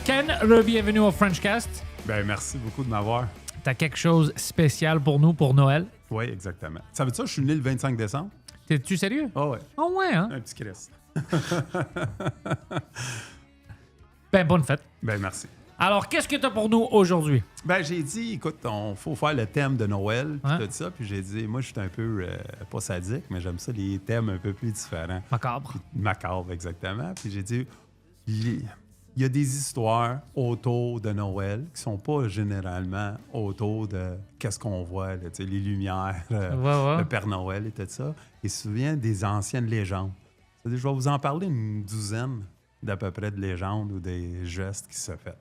Ken, bienvenue au Frenchcast. Ben merci beaucoup de m'avoir. T'as quelque chose de spécial pour nous pour Noël? Oui, exactement. Ça veut dire que je suis né le 25 décembre? T'es-tu sérieux? Ah ouais. Ah ouais, hein? Un petit Chris. Ben, bonne fête. Ben merci. Alors, qu'est-ce que t'as pour nous aujourd'hui? Ben j'ai dit, écoute, on faut faire le thème de Noël, puis Ouais. tout ça. Puis j'ai dit, moi, je suis un peu, pas sadique, mais j'aime ça, les thèmes un peu plus différents. Macabre. Macabre, exactement. Puis j'ai dit, il y a des histoires autour de Noël qui sont pas généralement autour de qu'est-ce qu'on voit, là, tu sais, les lumières, Ouais. le Père Noël et tout ça. Et souvent des anciennes légendes. C'est-à-dire, je vais vous en parler une douzaine d'à peu près de légendes ou des gestes qui se font.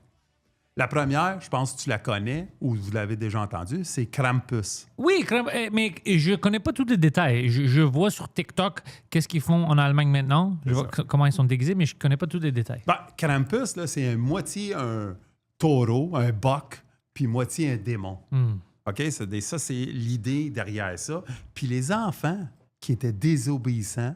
La première, je pense que tu la connais ou vous l'avez déjà entendue, c'est Krampus. Oui, mais je connais pas tous les détails. Je vois sur TikTok qu'est-ce qu'ils font en Allemagne maintenant. Je vois comment ils sont déguisés, mais je connais pas tous les détails. Ben, Krampus, là, c'est moitié un taureau, un boc, puis moitié un démon. OK? Ça, c'est l'idée derrière ça. Puis les enfants qui étaient désobéissants,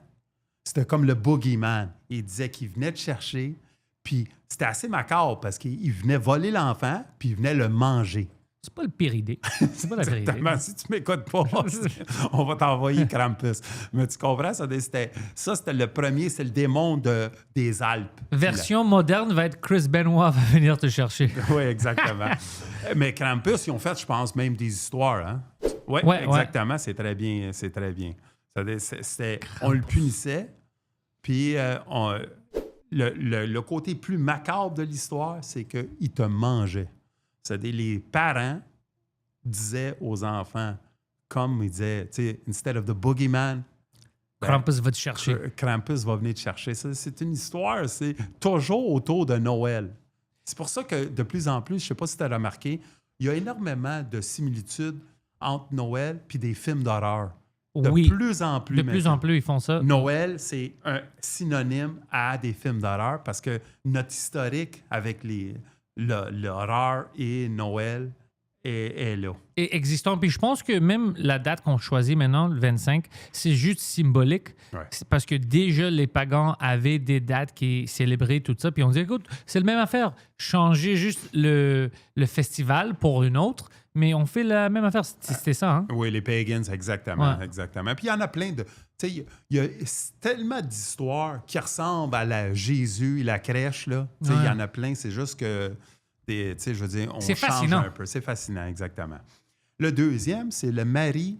c'était comme le boogeyman. Il disait qu'il venait te chercher, puis c'était assez macabre parce qu'il venait voler l'enfant, puis il venait le manger. C'est pas le pire idée. C'est pas la pire idée. Exactement. Si tu m'écoutes pas, on va t'envoyer Krampus. Mais tu comprends? C'était le premier, c'est le démon des Alpes. Version moderne va être Chris Benoit va venir te chercher. Oui, exactement. Mais Krampus, ils ont fait, je pense, même des histoires. Hein? Oui, Ouais, exactement. C'est très bien. C'est très bien. On le punissait, puis le côté plus macabre de l'histoire, c'est qu'il te mangeait. C'est-à-dire, les parents disaient aux enfants, comme ils disaient, tu sais, instead of the boogeyman, Krampus va te chercher. Krampus va venir te chercher. Ça, c'est une histoire, c'est toujours autour de Noël. C'est pour ça que de plus en plus, je ne sais pas si tu as remarqué, il y a énormément de similitudes entre Noël et des films d'horreur. De plus en plus. De plus en plus, ils font ça. Noël, c'est un synonyme à des films d'horreur parce que notre historique avec l'horreur et Noël est là. Et existant. Puis je pense que même la date qu'on choisit maintenant, le 25, c'est juste symbolique. Ouais. C'est parce que déjà, les pagans avaient des dates qui célébraient tout ça. Puis on dit, écoute, c'est la même affaire. Changer juste le festival pour une autre, mais on fait la même affaire. C'était ça, hein? Oui, les pagans, exactement. Ouais. Exactement. Puis il y en a plein de... Tu sais, il y a tellement d'histoires qui ressemblent à la Jésus et la crèche, là. Tu sais, il y en a plein. C'est juste que... Tu sais, je veux dire, on C'est change fascinant. un peu. C'est fascinant, exactement. Le deuxième, c'est le Mari,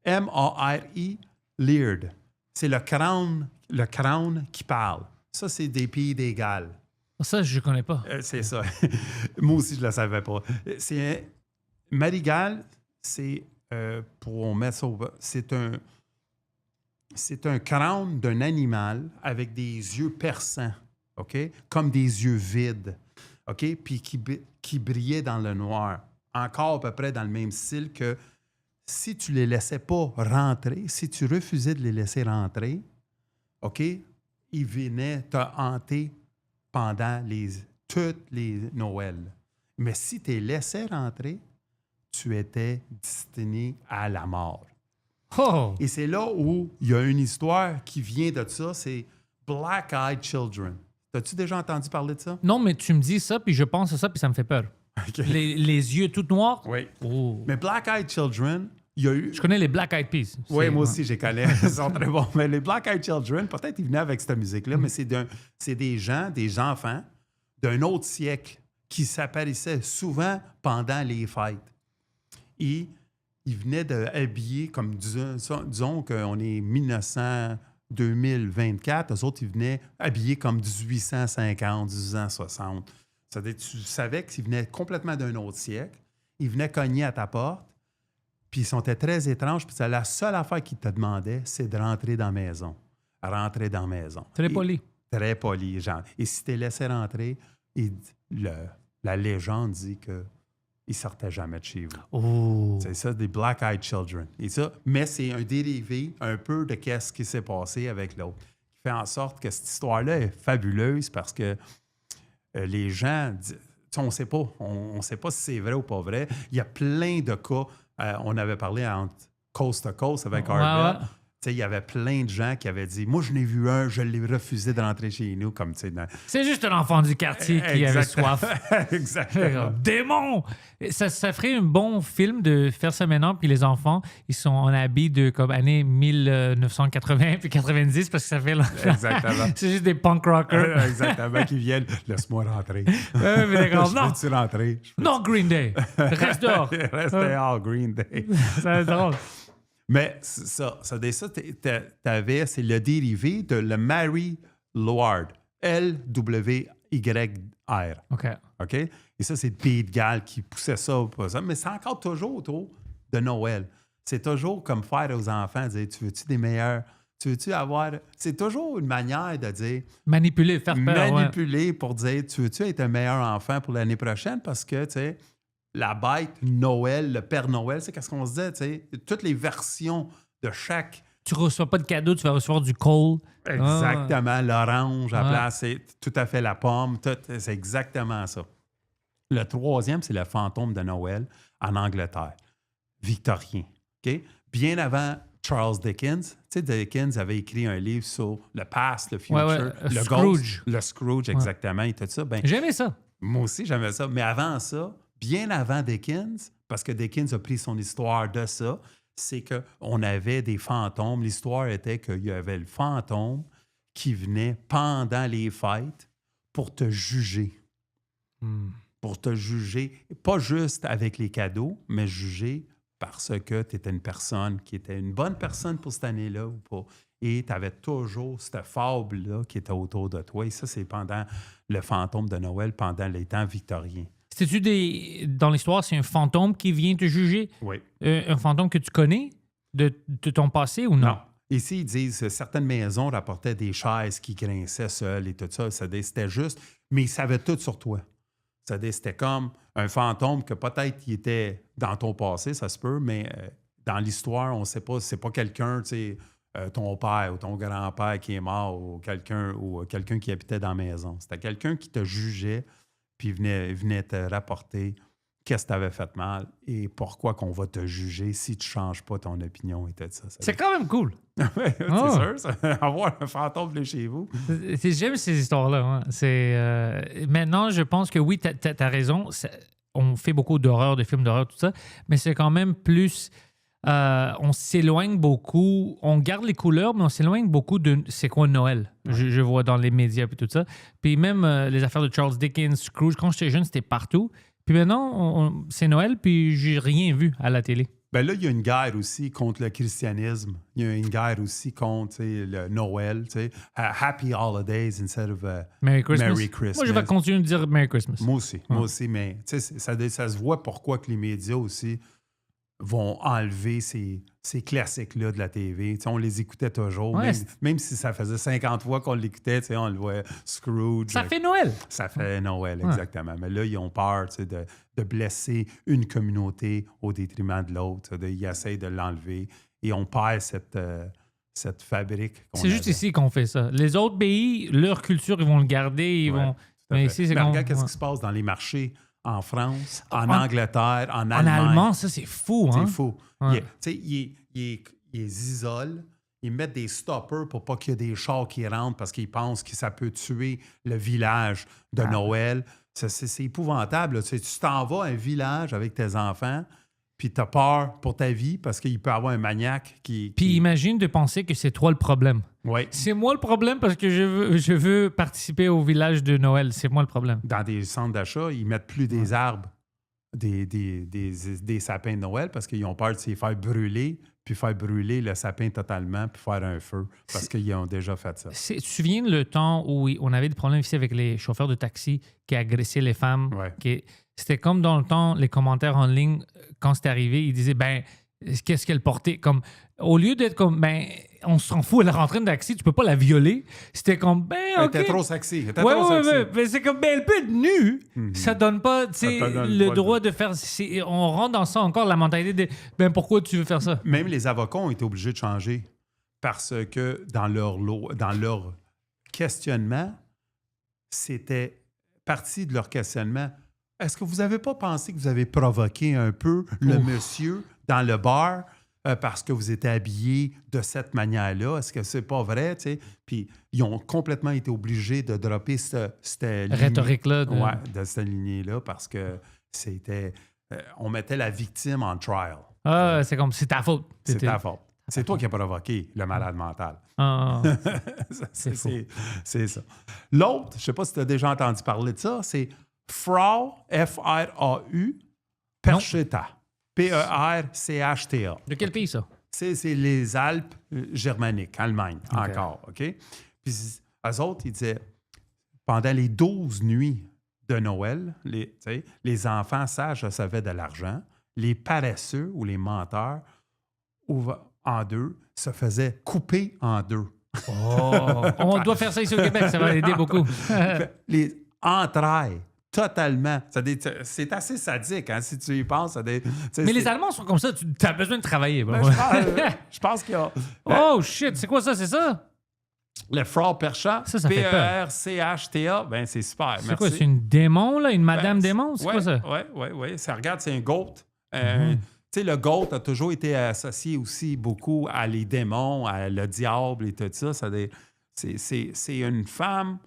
M-A-R-I, Leard. C'est le crâne qui parle. Ça, c'est des pays des Galles. Ça, je ne connais pas. C'est ça. Moi aussi, je ne le savais pas. Marigal, c'est, pour mettre ça c'est un crâne d'un animal avec des yeux perçants, OK? Comme des yeux vides, OK? Puis qui brillaient dans le noir. Encore à peu près dans le même style que si tu les laissais pas rentrer, si tu refusais de les laisser rentrer, OK? Ils venaient te hanter pendant toutes les Noëls. Mais si tu les laissais rentrer, tu étais destiné à la mort. Oh! Et c'est là où il y a une histoire qui vient de ça, c'est Black Eyed Children. As-tu déjà entendu parler de ça? Non, mais tu me dis ça, puis je pense à ça, puis ça me fait peur. Okay. Les yeux tout noirs? Oui. Oh. Mais Black Eyed Children, il y a eu... Je connais les Black Eyed Peas. Oui, moi aussi, je les connais. Ils sont très bons. Mais les Black Eyed Children, peut-être ils venaient avec cette musique-là, mais c'est des enfants d'un autre siècle qui s'apparaissaient souvent pendant les fêtes. Et ils venaient habiller, comme disons qu'on est 2024, eux autres, ils venaient habiller comme 1850, 1860. C'est-à-dire, tu savais qu'ils venaient complètement d'un autre siècle. Ils venaient cogner à ta porte, puis ils sont très étranges. Puis la seule affaire qu'ils te demandaient, c'est de rentrer dans la maison. Rentrer dans la maison. Très poli. Très poli, genre. Et si tu les laissais rentrer, la légende dit qu'ils ne sortaient jamais de chez vous. Oh. C'est ça, des Black Eyed Children. Et ça, mais c'est un dérivé un peu de ce qui s'est passé avec l'autre. Qui fait en sorte que cette histoire-là est fabuleuse parce que les gens, on ne sait pas. On sait pas si c'est vrai ou pas vrai. Il y a plein de cas. On avait parlé entre Coast to Coast avec Arbel. sais, il y avait plein de gens qui avaient dit, moi, je n'ai vu un, je l'ai refusé de rentrer chez nous, comme, tu sais. C'est juste un enfant du quartier qui avait soif. Exactement. Démon! Ça ferait un bon film de faire ça maintenant, puis les enfants, ils sont en habit de comme années 1980 puis 90 parce que ça fait longtemps. Exactement. C'est juste des punk rockers. Exactement, qui viennent, laisse-moi rentrer. Mais d'accord, non, Peux-tu rentrer? non, Green Day, reste dehors. Reste dehors, Green Day. C'est drôle. Mais ça t'avais, c'est le dérivé de le Mary Lward. L-W-Y-R. OK. OK? Et ça, c'est le Pays de Galles qui poussait ça. Mais c'est encore toujours autour de Noël. C'est toujours comme faire aux enfants, dire, tu veux-tu des meilleurs? Tu veux-tu avoir... C'est toujours une manière de dire... Manipuler, faire peur, Manipuler pour dire, tu veux-tu être un meilleur enfant pour l'année prochaine? Parce que, tu sais, la bête, Noël, le Père Noël, c'est qu'est-ce qu'on se dit, tu sais? Toutes les versions de chaque... Tu ne reçois pas de cadeau, tu vas recevoir du coal. Exactement, l'orange à la place, c'est tout à fait la pomme, c'est exactement ça. Le troisième, c'est le fantôme de Noël en Angleterre, victorien. OK? Bien avant Charles Dickens. Tu sais, Dickens avait écrit un livre sur le past, le future, le Scrooge. ghost, le Scrooge, exactement, et tout ça. Ben, j'aimais ça. moi aussi, j'aimais ça. Mais avant ça, bien avant Dickens, parce que Dickens a pris son histoire de ça, c'est qu'on avait des fantômes. L'histoire était qu'il y avait le fantôme qui venait pendant les fêtes pour te juger. Pour te juger, pas juste avec les cadeaux, mais juger parce que tu étais une personne qui était une bonne personne pour cette année-là ou pas. Et tu avais toujours cette fable-là qui était autour de toi. Et ça, c'est pendant le fantôme de Noël, pendant les temps victoriens. C'était-tu dans l'histoire, c'est un fantôme qui vient te juger? Oui. Un fantôme que tu connais de ton passé ou non? Non. Ici, ils disent que certaines maisons rapportaient des chaises qui grinçaient seules et tout ça. C'était juste, mais ils savaient tout sur toi. C'était comme un fantôme que peut-être il était dans ton passé, ça se peut, mais dans l'histoire, on ne sait pas. C'est pas quelqu'un, tu sais, ton père ou ton grand-père qui est mort ou quelqu'un qui habitait dans la maison. C'était quelqu'un qui te jugeait puis venait te rapporter qu'est-ce que tu avais fait mal et pourquoi qu'on va te juger si tu ne changes pas ton opinion et tout ça. C'est quand même cool. C'est sûr, ça, avoir un fantôme là chez vous. J'aime ces histoires-là. Hein. Maintenant, je pense que oui, tu as raison. On fait beaucoup d'horreur, de films d'horreur, tout ça, mais c'est quand même plus... on s'éloigne beaucoup. On garde les couleurs, mais on s'éloigne beaucoup de c'est quoi Noël. Ouais. Je vois dans les médias et tout ça. Puis même les affaires de Charles Dickens, Scrooge, quand j'étais jeune, c'était partout. Puis maintenant, c'est Noël, puis j'ai rien vu à la télé. Ben là, il y a une guerre aussi contre le christianisme. Il y a une guerre aussi contre le Noël. Happy Holidays instead of Merry Christmas. Merry Christmas. Moi, je vais continuer de dire Merry Christmas. Moi aussi, mais ça se voit pourquoi que les médias aussi vont enlever ces classiques-là de la TV. T'sais, on les écoutait toujours, ouais, même si ça faisait 50 fois qu'on l'écoutait, on le voyait, Scrooge. Ça fait Noël. Ça fait Noël, exactement. Mais là, ils ont peur de blesser une communauté au détriment de l'autre. Ils essayent de l'enlever et on perd cette fabrique. C'est juste ici qu'on fait ça. Les autres pays, leur culture, ils vont le garder. Ils vont... Mais ici, c'est regarde qu'est-ce qui se passe dans les marchés. En France, en Angleterre, en Allemagne. En allemand, ça, c'est fou, hein? C'est fou. Ouais. Ils isolent, ils mettent des stoppers pour pas qu'il y ait des chars qui rentrent parce qu'ils pensent que ça peut tuer le village de Noël. C'est épouvantable. Tu t'en vas à un village avec tes enfants, puis tu as peur pour ta vie parce qu'il peut y avoir un maniaque qui... Puis imagine de penser que c'est toi le problème. Oui. C'est moi le problème parce que je veux participer au village de Noël. C'est moi le problème. Dans des centres d'achat, ils mettent plus des arbres, des sapins de Noël parce qu'ils ont peur de se faire brûler, puis faire brûler le sapin totalement, puis faire un feu parce qu'ils ont déjà fait ça. Tu te souviens le temps où on avait des problèmes ici avec les chauffeurs de taxi qui agressaient les femmes? Ouais. C'était comme dans le temps, les commentaires en ligne, quand c'est arrivé, ils disaient, ben, qu'est-ce qu'elle portait? Comme, au lieu d'être comme, ben, on s'en fout, elle est rentrée de taxi, tu peux pas la violer. C'était comme, ben, OK. Elle était trop sexy. Ouais. Mais c'est comme, ben, elle peut être nue. Ça donne pas, tu sais, le droit de faire... On rentre dans ça encore, la mentalité de, ben, pourquoi tu veux faire ça? Même les avocats ont été obligés de changer parce que dans leur questionnement, c'était partie de leur questionnement. Est-ce que vous n'avez pas pensé que vous avez provoqué un peu le monsieur dans le bar? parce que vous étiez habillé de cette manière-là. Est-ce que c'est pas vrai? Tu sais? Puis ils ont complètement été obligés de dropper cette lignée. Rhétorique-là. Ouais, de cette lignée-là parce que c'était... on mettait la victime en trial. Ah, c'est comme, c'est ta faute. C'est ta faute. C'est toi qui as provoqué le malade mental. Ah, c'est ça. L'autre, je ne sais pas si tu as déjà entendu parler de ça, c'est Frau, F-R-A-U, Percheta. P-E-R-C-H-T-A. de quel pays, ça? C'est les Alpes germaniques, Allemagne, encore. OK? Puis eux autres, ils disaient, pendant les 12 nuits de Noël, les enfants sages recevaient de l'argent, les paresseux ou les menteurs en deux se faisaient couper en deux. Oh, on doit faire ça ici au Québec, ça va aider beaucoup. Les entrailles. Totalement. C'est assez sadique, hein, si tu y penses. Mais les Allemands sont comme ça, tu as besoin de travailler. Ben, je pense qu'il y a... Oh shit, c'est quoi ça, c'est ça? Le Frau Percha, ça fait peur. P-E-R-C-H-T-A, ben c'est super. C'est quoi, c'est une démon, là? Une madame démon? C'est quoi ça? Oui. Ça regarde, c'est un goat. Tu sais, le goat a toujours été associé aussi beaucoup à les démons, à le diable et tout ça. C'est une femme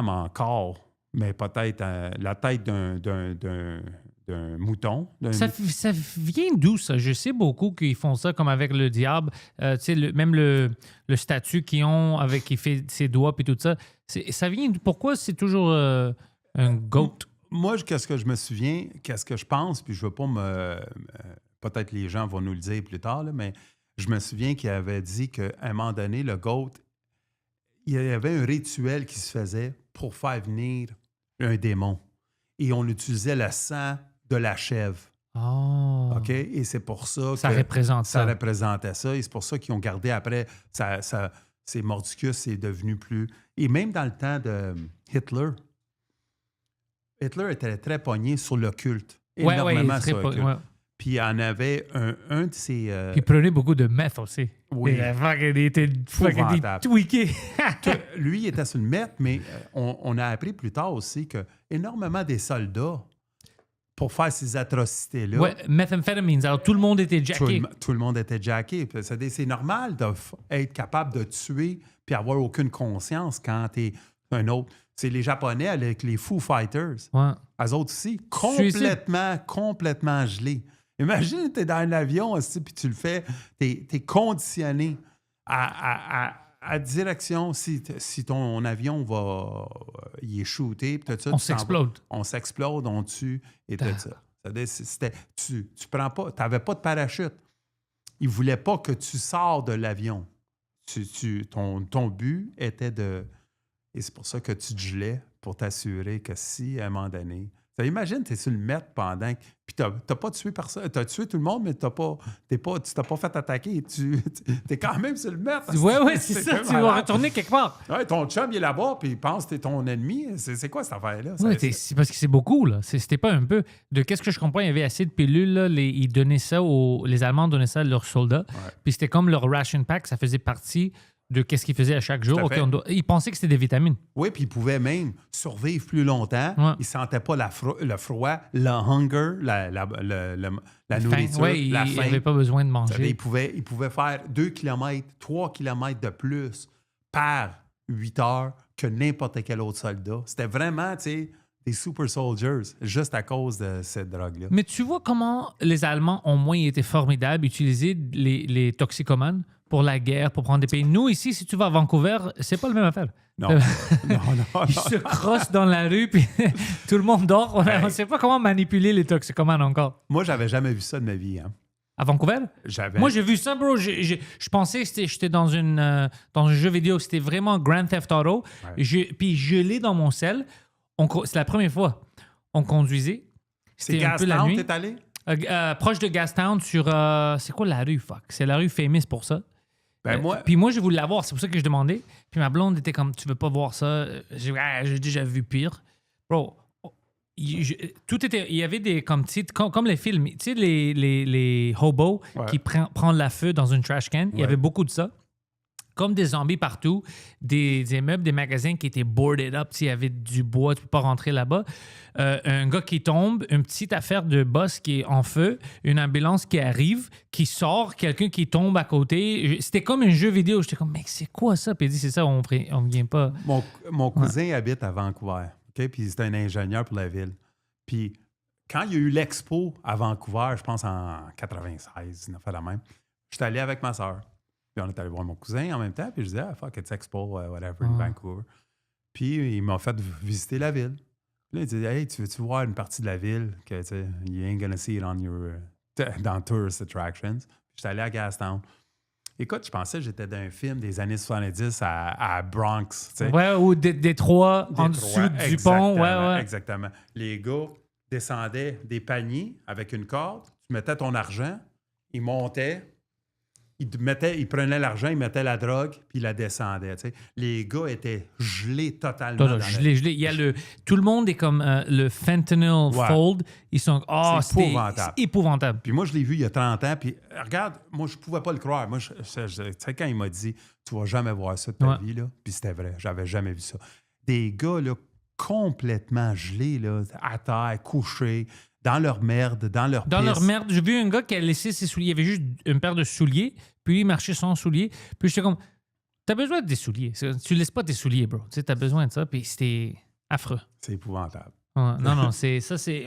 encore, mais peut-être la tête d'un mouton. Ça vient d'où, ça? Je sais beaucoup qu'ils font ça comme avec le diable. Tu sais, même le statut qu'ils ont avec qui fait ses doigts et tout ça. Ça vient d'où? Pourquoi c'est toujours un goat? Moi, qu'est-ce que je me souviens, qu'est-ce que je pense, puis je veux pas peut-être les gens vont nous le dire plus tard, là, mais je me souviens qu'il avait dit qu'à un moment donné, le goat, il y avait un rituel qui se faisait pour faire venir un démon. Et on utilisait le sang de la chèvre. Oh. OK? Et c'est pour ça que ça représente ça. Ça représentait ça. Et c'est pour ça qu'ils ont gardé après, c'est Mordicus, c'est devenu plus... Et même dans le temps de Hitler était très pogné sur l'occulte. Énormément sur l'occulte. Ouais. Puis il y en avait un de ses... Il prenait beaucoup de meth aussi. Oui. Il était tweaké. Lui, il était sur le meth, mais on a appris plus tard aussi que énormément des soldats, pour faire ces atrocités-là... Oui, methamphetamines. Alors, tout le monde était jacké. Tout le monde était jacké. C'est normal d'être capable de tuer puis avoir aucune conscience quand tu es un autre... C'est les Japonais avec les Foo Fighters. Ouais. Eux autres aussi, complètement gelés. Imagine, tu es dans un avion aussi, puis tu le fais, tu es conditionné à direction. Si ton avion il est shooté, puis tout ça, on s'explode. On s'explode, on tue, et tout ça. Tu prends pas, tu n'avais pas de parachute. Ils ne voulaient pas que tu sors de l'avion. Ton but était de... Et c'est pour ça que tu te gelais pour t'assurer que si, à un moment donné... Imagine, tu es sur le mètre pendant... Puis tu n'as pas tué personne. Tu as tué tout le monde, mais tu t'es pas fait attaquer. Tu es quand même sur le mètre. Oui, c'est ça. Tu vas retourner quelque part. Ouais, ton chum, il est là-bas, puis il pense que tu es ton ennemi. C'est quoi cette affaire-là? Oui, c'est parce que c'est beaucoup, là. C'était pas un peu... De qu'est-ce que je comprends, il y avait assez de pilules, là. Ils donnaient ça les Allemands donnaient ça à leurs soldats. Ouais. Puis c'était comme leur ration pack. Ça faisait partie... de qu'est-ce qu'ils faisaient à chaque jour. Ils pensaient que c'était des vitamines. Oui, puis ils pouvaient même survivre plus longtemps. Ouais. Ils ne sentaient pas le froid, le hunger, la nourriture, la faim. Ils n'avaient pas besoin de manger. Ils pouvaient faire 2 km, 3 km de plus par 8 heures que n'importe quel autre soldat. C'était vraiment, tu sais, des super soldiers, juste à cause de cette drogue-là. Mais tu vois comment les Allemands ont moins été formidables, utiliser les toxicomanes pour la guerre, pour prendre des pays. Nous, ici, si tu vas à Vancouver, c'est pas la même affaire. Non. Ils se crossent dans la rue, puis tout le monde dort. On ne sait pas comment manipuler les toxicomanes encore. Moi, j'avais jamais vu ça de ma vie. Hein. À Vancouver? Moi, j'ai vu ça, bro. Je pensais que j'étais dans un jeu vidéo. C'était vraiment Grand Theft Auto. Ouais. Puis je l'ai dans mon cell. C'est la première fois. On conduisait. C'était un peu la nuit. T'es allé? Proche de Gastown sur... c'est quoi la rue, fuck? C'est la rue famous pour ça. Puis moi, j'ai voulu la voir. C'est pour ça que je demandais. Puis ma blonde était comme, tu veux pas voir ça? J'ai déjà vu pire. Bro, il y avait des... Comme les films. Tu sais, les hobos qui prennent la feu dans une trash can. Il y avait beaucoup de ça. comme des zombies partout, des immeubles, des magasins qui étaient boarded up. S'il y avait du bois, tu peux pas rentrer là-bas. Un gars qui tombe, une petite affaire de boss qui est en feu, une ambulance qui arrive, qui sort, quelqu'un qui tombe à côté. C'était comme un jeu vidéo. J'étais comme, mec, c'est quoi ça? Puis il dit, c'est ça, on vient pas. Mon cousin habite à Vancouver, OK? Puis c'est un ingénieur pour la ville. Puis quand il y a eu l'expo à Vancouver, je pense en 96, il a fait la même, j'étais allé avec ma soeur. Puis on est allé voir mon cousin en même temps. Puis je disais, fuck, it's expo, whatever, in Vancouver. Puis il m'a fait visiter la ville. Puis là, il dit, hey, tu veux-tu voir une partie de la ville que, tu sais, you ain't gonna see it on your, dans tourist attractions. Puis j'étais allé à Gastown. Écoute, je pensais que j'étais dans un film des années 70 à Bronx, tu sais. Ouais, ou Détroit, en dessous du pont. Ouais. Exactement. Les gars descendaient des paniers avec une corde, tu mettais ton argent, ils montaient, ils prenaient l'argent, ils mettaient la drogue, puis ils la descendaient. Tu sais. Les gars étaient gelés totalement. Gelés. Il y a tout le monde est comme le fentanyl fold. Ils sont... c'est épouvantable. C'est épouvantable. Puis moi, je l'ai vu il y a 30 ans, puis regarde, moi, je pouvais pas le croire. Moi, tu sais, quand il m'a dit « Tu vas jamais voir ça de ta vie », là, puis c'était vrai, j'avais jamais vu ça. Des gars, là, complètement gelés, là, à terre, couchés, dans leur merde, dans leur pisse. Dans leur merde. J'ai vu un gars qui a laissé ses souliers. Il y avait juste une paire de souliers, puis il marchait sans souliers. Puis j'étais comme, t'as besoin de des souliers. Tu laisses pas tes souliers, bro. Tu sais, t'as besoin de ça, puis c'était affreux. C'est épouvantable. Ouais, non, c'est ça, c'est...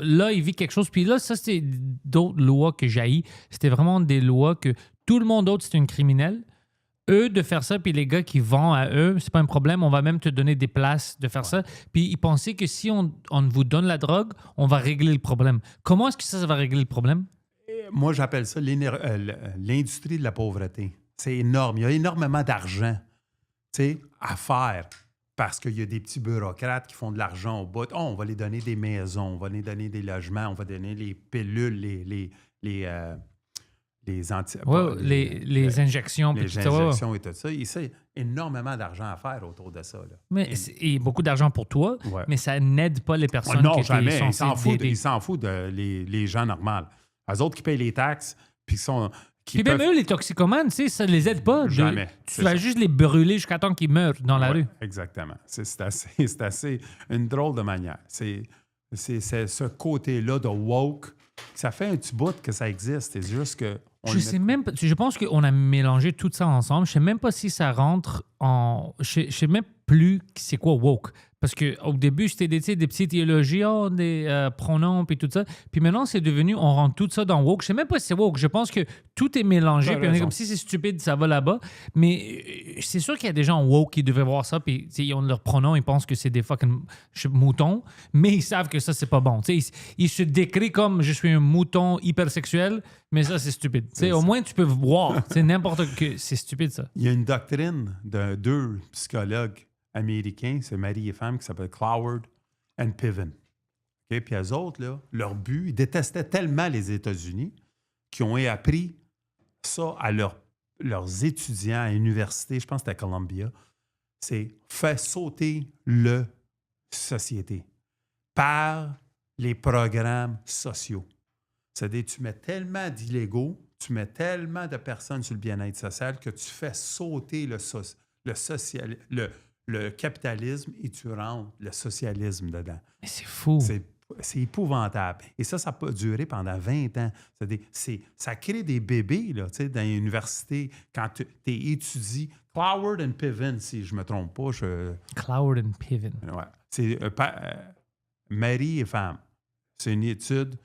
là, il vit quelque chose. Puis là, ça, c'est d'autres lois que j'haïs. C'était vraiment des lois que tout le monde d'autre, c'est un criminel. Eux, de faire ça, puis les gars qui vendent à eux, c'est pas un problème, on va même te donner des places de faire ça. Puis ils pensaient que si on vous donne la drogue, on va régler le problème. Comment est-ce que ça va régler le problème? Moi, j'appelle ça l'industrie de la pauvreté. C'est énorme. Il y a énormément d'argent, tu sais, à faire parce qu'il y a des petits bureaucrates qui font de l'argent au bout. Oh, on va les donner des maisons, on va les donner des logements, on va donner les pilules, les injections. Les injections et tout ça. Il y a énormément d'argent à faire autour de ça. Là. Mais et beaucoup d'argent pour toi, mais ça n'aide pas les personnes non, qui jamais. sont censées Ils s'en foutent les gens normaux. Les autres qui payent les taxes, puis qui sont... Puis même eux, les toxicomanes, tu sais, ça ne les aide pas. Jamais. Tu vas juste les brûler jusqu'à temps qu'ils meurent dans la rue. Exactement. C'est assez une drôle de manière. C'est ce côté-là de woke. Ça fait un petit bout que ça existe. C'est juste que... Je pense qu'on a mélangé tout ça ensemble. Je ne sais même pas si ça rentre en... Je ne sais même plus c'est quoi woke. Parce qu'au début, c'était des petites théologies, des pronoms, puis tout ça. Puis maintenant, c'est devenu, on rentre tout ça dans woke. Je ne sais même pas si c'est woke. Je pense que tout est mélangé. Puis on est comme si c'est stupide, ça va là-bas. Mais c'est sûr qu'il y a des gens woke qui devaient voir ça. Puis ils ont leurs pronoms, ils pensent que c'est des fucking moutons. Mais ils savent que ça, c'est pas bon. Ils se décrivent comme je suis un mouton hypersexuel. Mais ça, c'est stupide. Au moins, tu peux voir. C'est n'importe quoi. C'est stupide, ça. Il y a une doctrine de deux psychologues américains, c'est mari et femme, qui s'appelle Cloward and Piven. Okay? Puis eux autres, là, leur but, ils détestaient tellement les États-Unis qu'ils ont appris ça à leurs étudiants à l'université, je pense que c'était à Columbia, c'est faire sauter le société par les programmes sociaux. C'est-à-dire, tu mets tellement d'illégaux, tu mets tellement de personnes sur le bien-être social que tu fais sauter le capitalisme et tu rentres le socialisme dedans. Mais c'est fou. C'est épouvantable. Et ça peut durer pendant 20 ans. Ça crée des bébés là, dans l'université quand tu étudies. Cloward and Piven, si je ne me trompe pas. Cloward and Piven. Ouais. C'est mari et femme. C'est une étude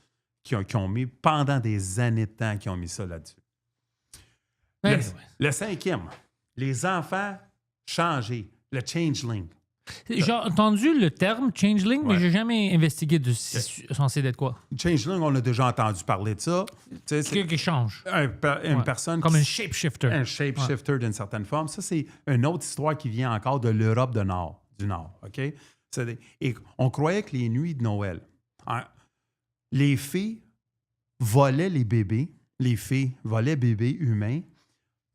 qui ont mis pendant des années de temps qui ont mis ça là-dessus. Le cinquième, les enfants changés, le changeling. J'ai entendu le terme changeling, mais je n'ai jamais investigué de censé d'être quoi. Changeling, on a déjà entendu parler de ça. C'est quelqu'un qui change. Une personne comme un shapeshifter. Un shapeshifter d'une certaine forme. Ça, c'est une autre histoire qui vient encore de l'Europe du Nord. OK? Et on croyait que les nuits de Noël, les fées volaient les bébés, bébés humains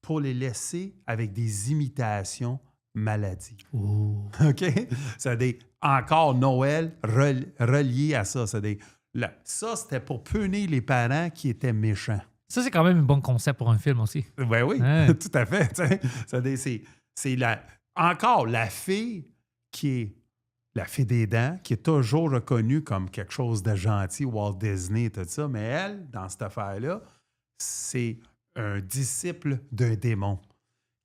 pour les laisser avec des imitations maladies. Ooh. OK? C'est encore Noël relié à ça. Ça, c'était pour punir les parents qui étaient méchants. Ça, c'est quand même un bon concept pour un film aussi. Ben oui, Ouais. tout à fait. C'est encore la fille qui est la fée des dents, qui est toujours reconnue comme quelque chose de gentil, Walt Disney et tout ça, mais elle, dans cette affaire-là, c'est un disciple d'un démon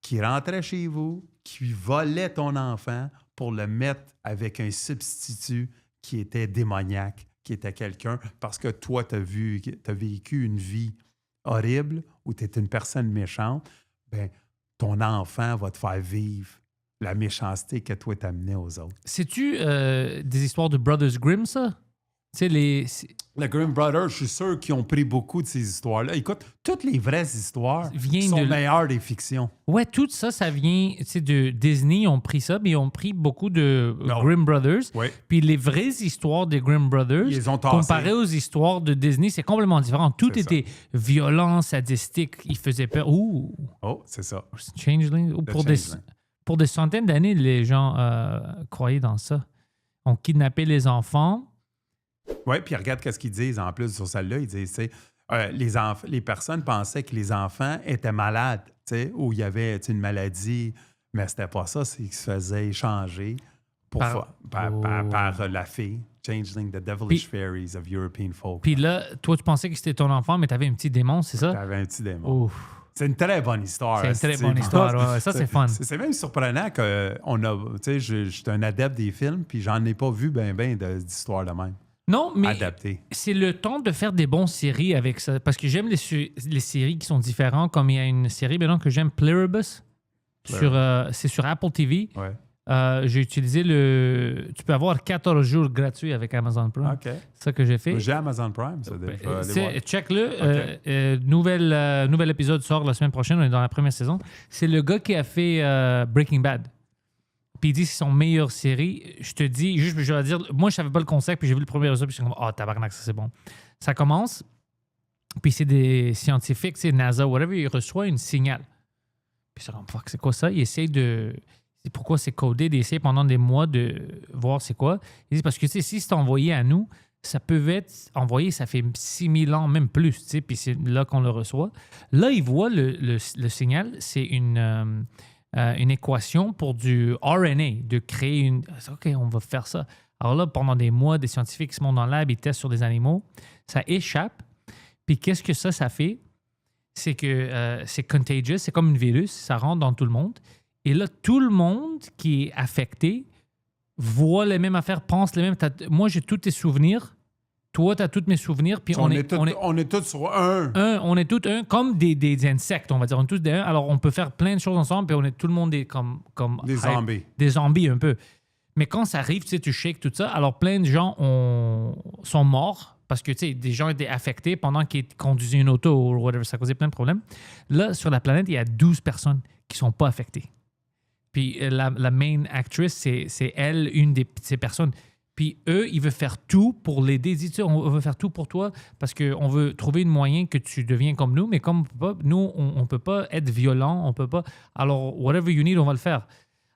qui rentrait chez vous, qui volait ton enfant pour le mettre avec un substitut qui était démoniaque, qui était quelqu'un, parce que toi, tu as vécu une vie horrible où tu es une personne méchante, ben ton enfant va te faire vivre la méchanceté que toi t'amenais aux autres. C'est-tu des histoires de Brothers Grimm, ça? Tu sais, les... Les Grimm Brothers, je suis sûr qu'ils ont pris beaucoup de ces histoires-là. Écoute, toutes les vraies histoires sont meilleures des fictions. Ouais, tout ça, ça vient de Disney. Ils ont pris ça, mais ils ont pris beaucoup de Grimm Brothers. Oui. Puis les vraies histoires des Grimm Brothers, ils ont tassé. comparées aux histoires de Disney, c'est complètement différent. Tout était violent, sadistique. Ils faisaient peur. Ouh! Oh, c'est ça. Changeling. Pour des centaines d'années, les gens croyaient dans ça. On kidnappait les enfants. Oui, puis regarde ce qu'ils disent en plus sur celle-là. Ils disent, les personnes pensaient que les enfants étaient malades, ou il y avait une maladie, mais c'était pas ça, c'est qu'ils se faisaient échanger par la fée. Changeling, the devilish fairies of European folk. Puis là, toi, tu pensais que c'était ton enfant, mais tu avais un petit démon, c'est ça? J'avais un petit démon. Ouf. C'est une très bonne histoire. C'est une très bonne histoire, ouais. Ça, c'est fun. C'est même surprenant qu'on a... Tu sais, je suis un adepte des films, puis j'en ai pas vu ben d'histoires de même. Non, mais adapté. C'est le temps de faire des bonnes séries avec ça. Parce que j'aime les séries qui sont différentes, comme il y a une série maintenant que j'aime, Pluribus. C'est sur Apple TV. Ouais. J'ai utilisé Tu peux avoir 14 jours gratuits avec Amazon Prime. OK. C'est ça que j'ai fait. J'ai Amazon Prime, ça. Check-le. Okay. Nouvel épisode sort la semaine prochaine. On est dans la première saison. C'est le gars qui a fait Breaking Bad. Puis il dit que c'est son meilleure série. Je te dis, juste, je vais dire, moi, je savais pas le concept, puis j'ai vu le premier épisode, puis je suis comme, tabarnak, ça c'est bon. Ça commence, puis c'est des scientifiques, c'est NASA, whatever, ils reçoivent une signal. Puis c'est comme, fuck, c'est quoi ça? Ils essayent de. C'est pourquoi c'est codé, d'essayer pendant des mois de voir c'est quoi. Ils disent, parce que si c'est envoyé à nous, ça peut être envoyé, ça fait 6000 ans, même plus, puis c'est là qu'on le reçoit. Là, ils voient le signal, c'est une équation pour du RNA, de créer une... OK, on va faire ça. Alors là, pendant des mois, des scientifiques qui se montent dans le lab, ils testent sur des animaux. Ça échappe. Puis qu'est-ce que ça fait? C'est que c'est contagious, c'est comme un virus, ça rentre dans tout le monde. Et là, tout le monde qui est affecté voit les mêmes affaires, pense les mêmes... Moi, j'ai tous tes souvenirs. Toi, tu as tous mes souvenirs. Puis on est tous sur un. On est tous un, comme des insectes, on va dire. On est tous des un. Alors, on peut faire plein de choses ensemble, puis tout le monde est comme des zombies. Des zombies, un peu. Mais quand ça arrive, tu shakes tout ça, alors plein de gens sont morts parce que, des gens étaient affectés pendant qu'ils conduisaient une auto ou whatever. Ça causait plein de problèmes. Là, sur la planète, il y a 12 personnes qui sont pas affectées. Puis la main actress, c'est elle, une de ces personnes. Puis eux, ils veulent faire tout pour l'aider. Ils disent, on veut faire tout pour toi parce qu'on veut trouver un moyen que tu deviens comme nous, mais comme nous, on ne peut pas être violent, on peut pas. Alors, whatever you need, on va le faire.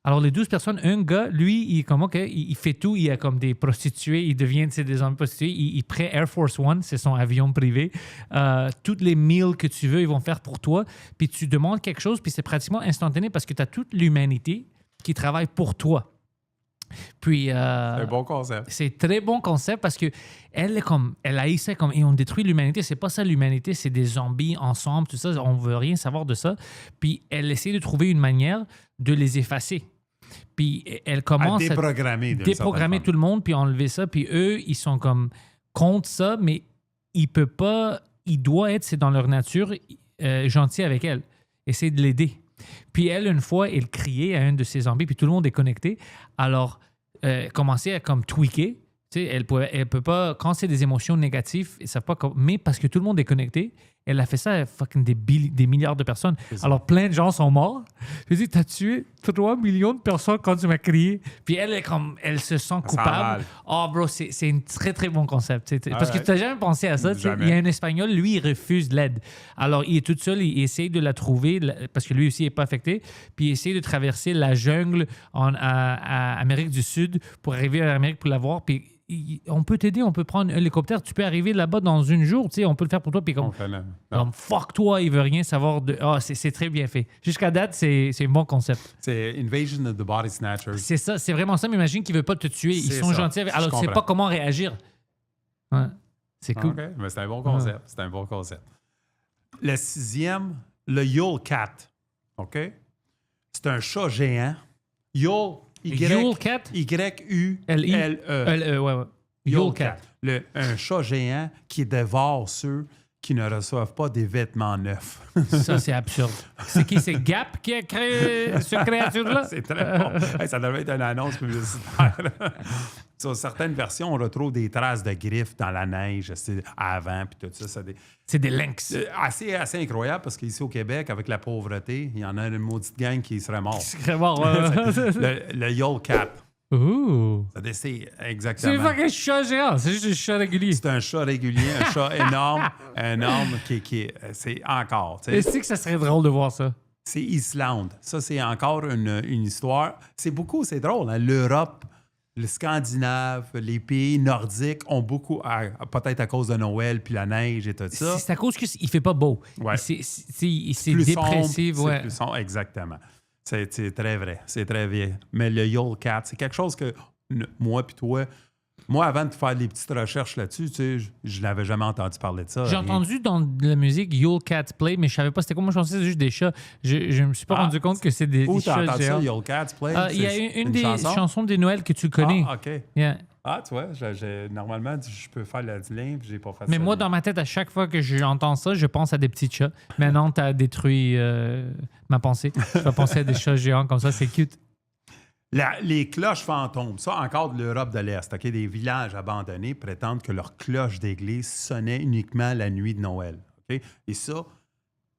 Alors, les 12 personnes, un gars, lui, il est comme, OK, il fait tout. Il a comme des prostituées, il devient des hommes prostitués. Il prend Air Force One, c'est son avion privé. Toutes les meals que tu veux, ils vont faire pour toi. Puis tu demandes quelque chose, puis c'est pratiquement instantané parce que tu as toute l'humanité qui travaille pour toi. Puis, c'est un bon concept. C'est très bon concept parce que elle haït ça comme et on détruit l'humanité. C'est pas ça l'humanité, c'est des zombies ensemble, tout ça. On veut rien savoir de ça. Puis elle essaie de trouver une manière de les effacer. Puis elle commence à déprogrammer tout le monde puis enlever ça. Puis eux, ils sont comme contre ça, mais il peut pas. Il doit être, c'est dans leur nature, gentil avec elle. Essayer de l'aider. Puis elle, une fois, elle criait à un de ses zombies, puis tout le monde est connecté. Alors, commencer à comme tweaker. Tu sais, elle peut pas, quand c'est des émotions négatives, ils savent pas mais parce que tout le monde est connecté, elle a fait ça à fucking des milliards de personnes. Alors, plein de gens sont morts. Je dis, t'as tué 3 millions de personnes quand tu m'as crié. Puis elle se sent coupable. Oh, bro, c'est un très, très bon concept. Parce que tu n'as jamais pensé à ça. Il y a un Espagnol, lui, il refuse l'aide. Alors, il est tout seul, il essaye de la trouver, parce que lui aussi n'est pas affecté. Puis, il essaye de traverser la jungle à Amérique du Sud pour arriver à Amérique pour la voir. Puis, on peut t'aider, on peut prendre un hélicoptère, tu peux arriver là-bas dans une jour, tu sais, on peut le faire pour toi. Puis comme fuck toi, il veut rien savoir de. Ah, c'est très bien fait. Jusqu'à date, c'est un bon concept. C'est Invasion of the Body Snatchers. C'est ça, c'est vraiment ça. Mais imagine qu'il veut pas te tuer. Ils sont gentils avec. Alors, tu sais pas comment réagir. Ouais. C'est cool. OK, mais c'est un bon concept. Ouais. C'est un bon concept. Le 6e, le Yule Cat. OK? C'est un chat géant. Yule. Yule Cat? Y-U-L-E. Ouais. Yule Cat. Un chat géant qui dévore ceux qui ne reçoivent pas des vêtements neufs. Ça, c'est absurde. C'est qui? C'est Gap qui a créé cette créature-là? C'est très bon. Hey, ça devait être une annonce publicitaire. Sur certaines versions, on retrouve des traces de griffes dans la neige avant, puis tout ça. C'est des lynx. Assez incroyable, parce qu'ici au Québec, avec la pauvreté, il y en a une maudite gang qui serait mort. Le Yule Cat. Ouh! C'est exactement. C'est pas un chat géant, c'est juste un chat régulier. C'est un chat régulier, un chat énorme qui c'est encore. Et c'est que ça serait drôle de voir ça. C'est Islande. Ça, c'est encore une histoire. C'est drôle. Hein? L'Europe, le Scandinave, les pays nordiques ont beaucoup, peut-être à cause de Noël puis la neige et tout ça. C'est à cause qu'il fait pas beau. Ouais. C'est dépressif. Sombre, c'est plus sombre, exactement. C'est très vrai. C'est très vrai. Mais le Yule Cat, c'est quelque chose que moi puis toi, avant de faire des petites recherches là-dessus, tu sais, je n'avais jamais entendu parler de ça. J'ai entendu dans la musique Yule Cat Play, mais je savais pas c'était quoi. Moi, je pensais que c'était juste des chats. Je me suis pas rendu compte que c'est des chats. Où t'as entendu ça, Yule Cat Play? Il y a une des chansons des Noël que tu connais. Ah, OK. Yeah. Ah, tu vois, normalement, je peux faire le lien, puis j'ai pas fait ça. Mais moi, dans ma tête, à chaque fois que j'entends ça, je pense à des petits chats. Maintenant, tu as détruit ma pensée. Je vais penser à des chats géants comme ça, c'est cute. Les cloches fantômes, ça encore de l'Europe de l'Est, OK? Des villages abandonnés prétendent que leurs cloches d'église sonnaient uniquement la nuit de Noël. OK? Et ça,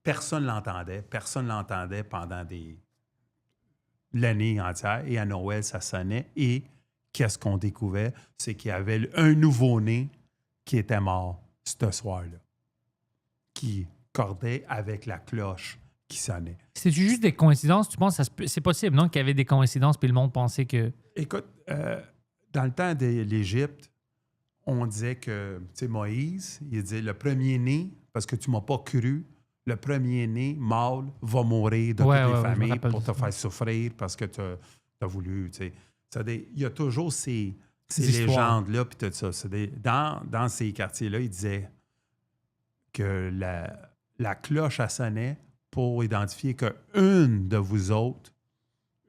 personne ne l'entendait. Personne ne l'entendait pendant l'année entière. Et à Noël, ça sonnait. Et qu'est-ce qu'on découvrait? C'est qu'il y avait un nouveau-né qui était mort ce soir-là, qui cordait avec la cloche qui sonnait. C'est juste des coïncidences? Tu penses que c'est possible, non? Qu'il y avait des coïncidences puis le monde pensait que... Écoute, dans le temps de l'Égypte, on disait que, tu sais, Moïse, il disait le premier-né, parce que tu ne m'as pas cru, le premier-né mâle va mourir de toutes les familles pour te faire souffrir parce que tu as voulu, tu sais. Il y a toujours ces légendes-là, puis tout ça. Dans ces quartiers-là, il disait que la cloche, elle sonnait pour identifier qu'une de vous autres,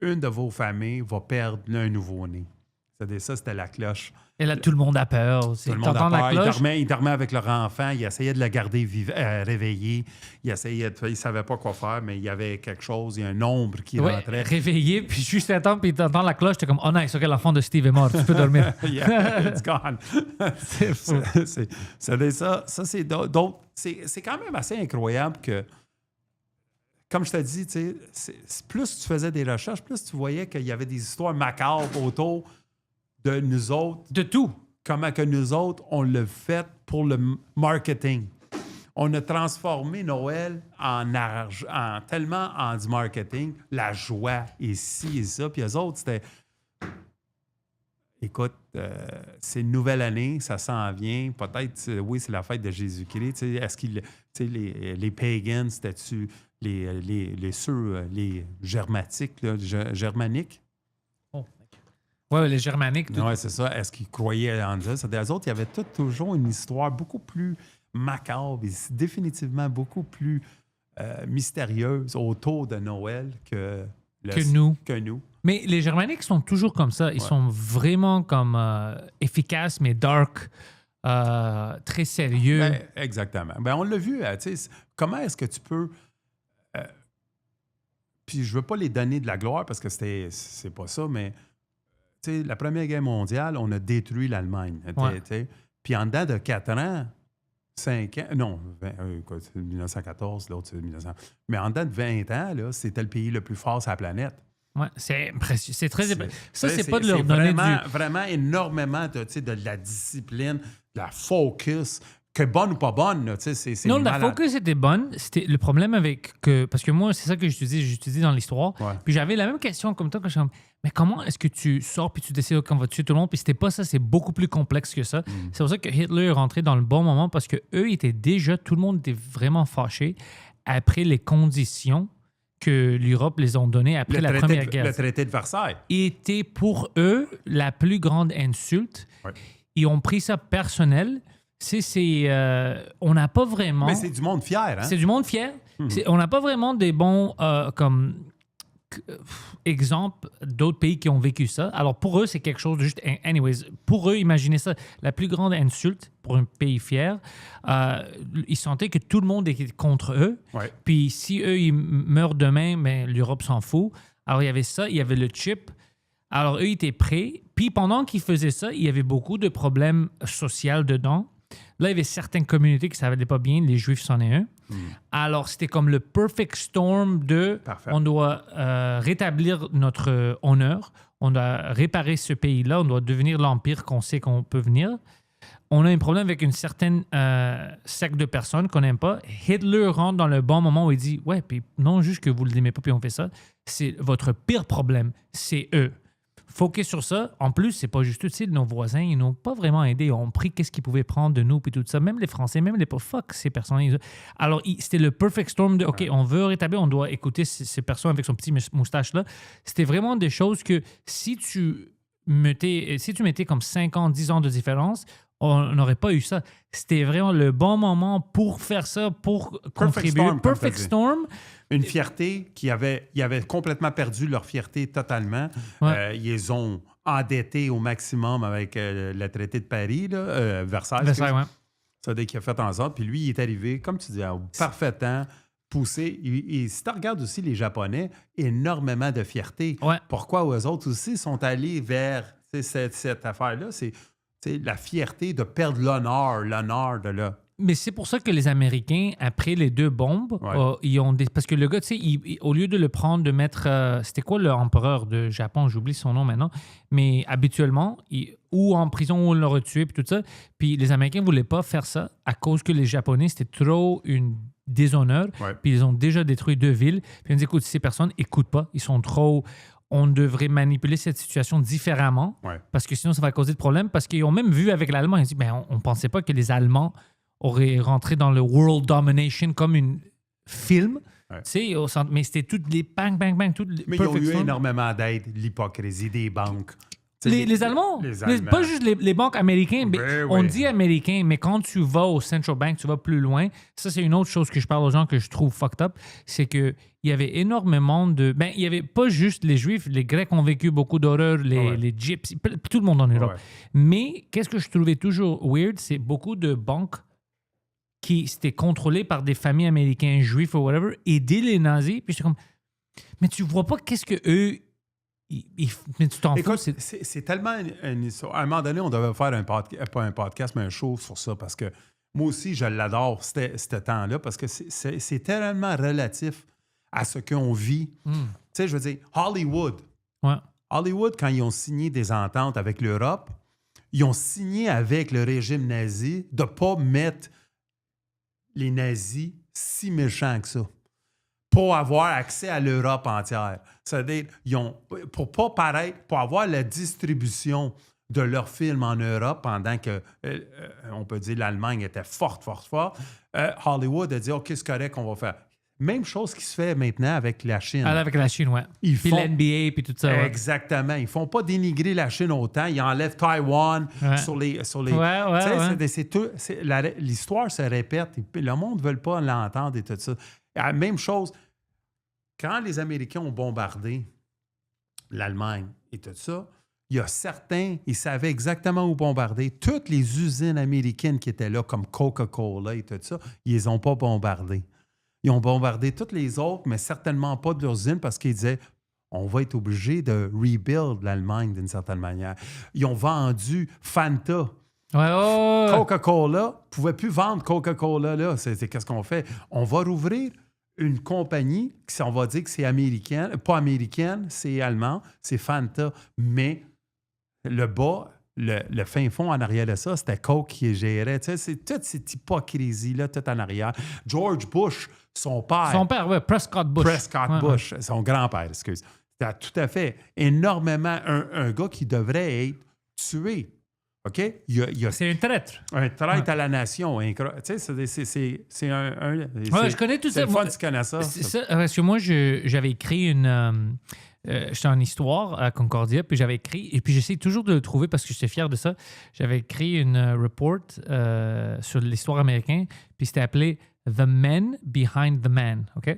une de vos familles va perdre un nouveau-né. Ça, c'était la cloche. Et là, tout le monde a peur aussi. Tout le monde a peur. Il dormait avec leur enfant. Il essayait de le garder réveillé. Il ne savait pas quoi faire, mais il y avait quelque chose. Il y a un ombre qui rentrait. Réveillé, puis juste attends, puis t'entends la cloche, t'es comme « Oh nice, OK, l'enfant de Steve est mort, tu peux dormir. » Yeah, it's gone. C'est fou. Ça, c'est d'autres. C'est quand même assez incroyable que, comme je t'ai dit, plus tu faisais des recherches, plus tu voyais qu'il y avait des histoires macabres autour de nous autres. De tout. Comment que nous autres, on l'a fait pour le marketing. On a transformé Noël tellement en du marketing, la joie et ci et ça. Puis eux autres, c'était... Écoute, c'est une nouvelle année, ça s'en vient. Peut-être, oui, c'est la fête de Jésus-Christ. Est-ce les pagans, c'était-tu les germatiques, là, germaniques? Oui, les germaniques. Oui, c'est ça. Est-ce qu'ils croyaient en ça? Eux autres, il y avait toujours une histoire beaucoup plus macabre et définitivement beaucoup plus mystérieuse autour de Noël que nous. Mais les germaniques sont toujours comme ça. Ils sont vraiment comme efficaces, mais dark, très sérieux. Ben, exactement. Ben, on l'a vu. Comment est-ce que tu peux... puis je veux pas les donner de la gloire parce que c'est pas ça, mais... la Première Guerre mondiale, on a détruit l'Allemagne. Puis en dedans de 4 ans, 5 ans, non, c'est 1914, l'autre c'est 1900. Mais en dedans de 20 ans, là, c'était le pays le plus fort sur la planète. Oui, c'est très... Ça, c'est pas de leur donner vraiment énormément de la discipline, de la focus. que bonne ou pas bonne, là, tu sais, c'est Non, la malade. focus était bonne. C'était le problème avec que. Parce que moi, c'est ça que j'étudie dans l'histoire. Ouais. Puis j'avais la même question comme toi quand je suis comme, mais comment est-ce que tu sors puis tu décides qu'on va tuer tout le monde? Puis c'était pas ça, c'est beaucoup plus complexe que ça. C'est pour ça que Hitler est rentré dans le bon moment parce que eux étaient déjà, tout le monde était vraiment fâché après les conditions que l'Europe les ont données après la Première Guerre. Le traité de Versailles. Était pour eux la plus grande insulte. Ouais. Ils ont pris ça personnel. On n'a pas vraiment. Mais c'est du monde fier, hein? C'est du monde fier. On n'a pas vraiment des bons exemples d'autres pays qui ont vécu ça. Alors pour eux, c'est quelque chose de juste. Anyways, pour eux, imaginez ça, la plus grande insulte pour un pays fier. Ils sentaient que tout le monde était contre eux. Ouais. Puis si eux, ils meurent demain, mais l'Europe s'en fout. Alors il y avait ça, il y avait le chip. Alors eux, ils étaient prêts. Puis pendant qu'ils faisaient ça, il y avait beaucoup de problèmes sociaux dedans. Là, il y avait certaines communautés qui ne savaient pas bien, les Juifs c'en est un. Alors, c'était comme le perfect storm de Parfait. on doit rétablir notre honneur, on doit réparer ce pays-là, on doit devenir l'empire qu'on sait qu'on peut venir. On a un problème avec une certaine secte de personnes qu'on n'aime pas. Hitler rentre dans le bon moment où il dit « Ouais, puis non juste que vous ne l'aimez pas puis on fait ça, c'est votre pire problème, c'est eux. » Focus sur ça. En plus, c'est pas juste utile. Nos voisins, ils n'ont pas vraiment aidé. Ils ont pris qu'est-ce qu'ils pouvaient prendre de nous puis tout ça. Même les Français, même les fuck ces personnes. Alors, c'était le perfect storm de OK, on veut rétablir, on doit écouter ces personnes avec son petit moustache là. C'était vraiment des choses que si tu mettais comme 5 ans, 10 ans de différence, on n'aurait pas eu ça. C'était vraiment le bon moment pour faire ça, pour contribuer. Storm, Perfect storm. Une fierté ils avaient complètement perdu leur fierté totalement. Ouais. Ils les ont endettés au maximum avec le traité de Paris, là, Versailles. Versailles, ouais. Ça, dès qu'il a fait en sorte. Puis lui, il est arrivé, comme tu dis, au parfait temps, poussé. Et si tu regardes aussi les Japonais, énormément de fierté. Ouais. Pourquoi eux autres aussi sont allés vers cette affaire-là? C'est la fierté de perdre l'honneur de là. Mais c'est pour ça que les Américains, après les 2 bombes, Ouais. ils ont parce que le gars, tu sais, au lieu de le prendre, de mettre... c'était quoi l'empereur de Japon? J'oublie son nom maintenant. Mais habituellement, ou en prison, ou on l'aurait tué, puis tout ça. Puis les Américains ne voulaient pas faire ça à cause que les Japonais, c'était trop une déshonneur. Ouais. Puis ils ont déjà détruit 2 villes. Puis on dit, écoute, ces personnes n'écoutent pas. Ils sont trop... On devrait manipuler cette situation différemment parce que sinon, ça va causer de problèmes. Parce qu'ils ont même vu avec l'Allemand, ils ont dit, ben, on ne pensait pas que les Allemands auraient rentré dans le World Domination comme un film. Tu sais, au centre, mais c'était toutes les bang, bang, bang. Mais ils ont eu énormément d'aide, l'hypocrisie des banques. Les Allemands. Les Allemands. Pas juste les banques américaines. Mais Ben on oui. dit américain, mais quand tu vas au Central Bank, tu vas plus loin. Ça, c'est une autre chose que je parle aux gens que je trouve fucked up. C'est qu'il y avait énormément de... Ben, il n'y avait pas juste les Juifs. Les Grecs ont vécu beaucoup d'horreur, les Gypsies, tout le monde en Europe. Ouais. Mais qu'est-ce que je trouvais toujours weird, c'est beaucoup de banques qui étaient contrôlées par des familles américaines juifs ou whatever, aider les nazis. Puis j'étais comme... Mais tu vois pas qu'est-ce que eux... Mais tu t'en fous. Écoute, c'est tellement une histoire. À un moment donné, on devait faire pas un podcast, mais un show sur ça, parce que moi aussi, je l'adore, ce temps-là, parce que c'est tellement relatif à ce qu'on vit. Tu sais, je veux dire, Hollywood. Ouais. Hollywood, quand ils ont signé des ententes avec l'Europe, ils ont signé avec le régime nazi de ne pas mettre les nazis si méchants que ça, pour avoir accès à l'Europe entière. C'est-à-dire, pour avoir la distribution de leurs films en Europe pendant que, on peut dire, l'Allemagne était forte, Hollywood a dit, OK, c'est correct, on va faire. Même chose qui se fait maintenant avec la Chine. Avec la Chine, ouais. Puis l'NBA, puis tout ça. Ouais. Exactement. Ils ne font pas dénigrer la Chine autant. Ils enlèvent Taïwan sur les... L'histoire se répète. Le monde ne veut pas l'entendre et tout ça. La même chose, quand les Américains ont bombardé l'Allemagne et tout ça, il y a certains, ils savaient exactement où bombarder. Toutes les usines américaines qui étaient là, comme Coca-Cola et tout ça, ils les ont pas bombardées. Ils ont bombardé toutes les autres, mais certainement pas de leurs usines parce qu'ils disaient on va être obligé de rebuild l'Allemagne d'une certaine manière. Ils ont vendu Fanta. Coca-Cola ne pouvait plus vendre Coca-Cola là. C'est qu'est-ce qu'on fait? On va rouvrir une compagnie, on va dire que c'est américaine, pas américaine, c'est allemand, c'est Fanta, mais le bas le fin fond en arrière de ça, c'était Coke qui gérait. Tu sais, c'est toute cette hypocrisie-là, tout en arrière. George Bush, son père. Son père, oui, Prescott Bush. Prescott Bush, son grand-père, excuse. C'était tout à fait énormément un gars qui devrait être tué. OK? C'est un traître. Un traître à la nation. Tu sais, c'est un je connais tout ça. C'est le fun, tu connais ça. C'est ça. Parce que moi, j'avais écrit une... j'étais en histoire à Concordia, puis j'avais écrit... Et puis j'essaie toujours de le trouver parce que j'étais fier de ça. J'avais écrit une report sur l'histoire américaine, puis c'était appelé « The Men Behind the Man ». OK?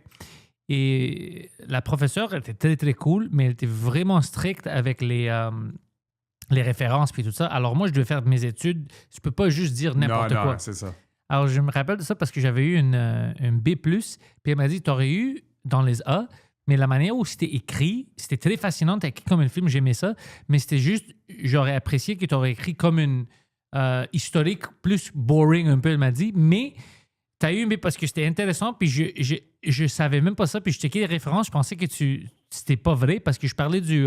Et la professeure, elle était très, très cool, mais elle était vraiment stricte avec les références puis tout ça. Alors moi, je devais faire mes études. Je peux pas juste dire n'importe quoi. Non, c'est ça. Alors, je me rappelle de ça parce que j'avais eu une B+, puis elle m'a dit, tu aurais eu dans les A, mais la manière où c'était écrit, c'était très fascinant, t'as écrit comme un film, j'aimais ça, mais c'était juste, j'aurais apprécié que tu aurais écrit comme une historique plus boring un peu, elle m'a dit, mais tu as eu une B parce que c'était intéressant, puis je savais même pas ça, puis je checkais les références, je pensais que c'était pas vrai parce que je parlais du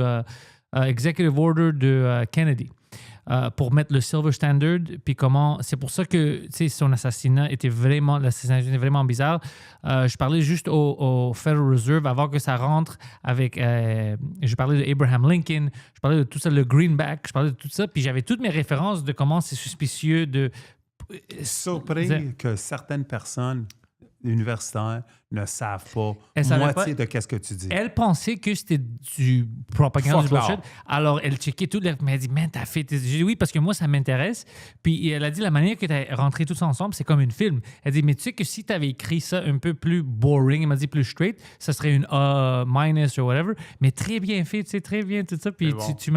Executive Order de Kennedy. Pour mettre le silver standard, puis comment... C'est pour ça que, tu sais, son assassinat était vraiment... L'assassinat était vraiment bizarre. Je parlais juste au Federal Reserve avant que ça rentre avec... je parlais de Abraham Lincoln, je parlais de tout ça, le Greenback, je parlais de tout ça, puis j'avais toutes mes références de comment c'est suspicieux de... Surpris que certaines personnes universitaires ne savent pas moitié de qu'est-ce que tu dis. Elle pensait que c'était du propagande, du bullshit. Lord. Alors, elle checkait tout. Elle m'a dit, man, t'as fait... J'ai dit oui, parce que moi, ça m'intéresse. Puis elle a dit, la manière que t'as rentré tout ça ensemble, c'est comme une film. Elle dit, mais tu sais que si t'avais écrit ça un peu plus boring, elle m'a dit plus straight, ça serait une A- ou whatever. Mais très bien fait, tu sais, très bien tout ça. Puis bon. tu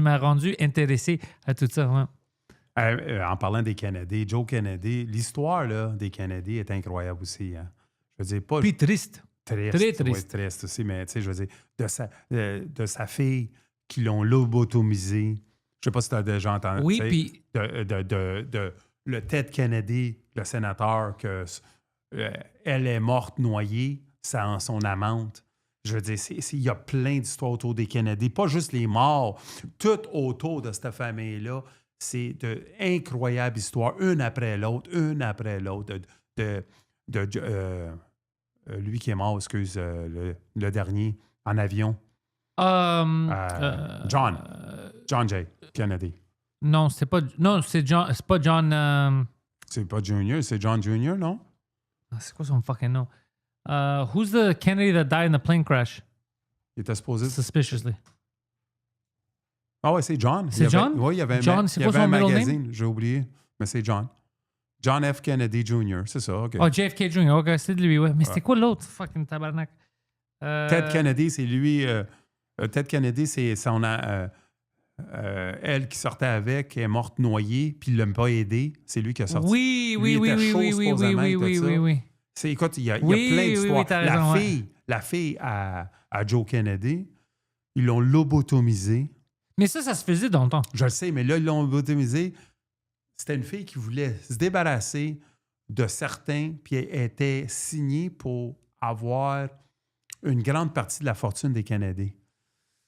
m'as rendu intéressé à tout ça. Ouais. En parlant des Kennedy, Joe Kennedy, l'histoire là, des Kennedy est incroyable aussi. Hein. Je veux dire, pas Puis triste. triste, Très triste. ouais, triste aussi, mais tu sais, je veux dire, de sa fille qui l'ont lobotomisée. Je sais pas si tu as déjà entendu. Oui, puis... De le Ted Kennedy, le sénateur, que elle est morte noyée, ça son amante. Je veux dire, il y a plein d'histoires autour des Kennedy, pas juste les morts, tout autour de cette famille-là. C'est d'incroyables histoires, une après l'autre. Lui qui est mort, excuse, le dernier, en avion. John J. Kennedy. Non, c'est pas... Non, c'est pas John... C'est pas Junior, c'est John Junior, non? C'est quoi son fucking nom? Who's the Kennedy that died in the plane crash? Il était supposé... Suspiciously. Ah ouais, c'est John. C'est John? Oui, il y avait John, c'est quoi son middle magazine, j'ai oublié, mais c'est John. John F. Kennedy Jr., c'est ça, OK. Oh, JFK Jr., OK, c'est de lui, ouais. Mais c'était quoi l'autre fucking tabarnak? Ted Kennedy, c'est lui... Ted Kennedy, c'est son... elle qui sortait avec, qui est morte noyée, puis il l'a pas aidé. C'est lui qui a sorti. Oui. C'est, écoute, il y a plein d'histoires. Oui, t'as raison, la fille à Joe Kennedy, ils l'ont lobotomisée. Mais ça se faisait dans le temps. Je le sais, mais là, ils l'ont lobotomisée. C'était une fille qui voulait se débarrasser de certains, puis elle était signée pour avoir une grande partie de la fortune des Kennedy.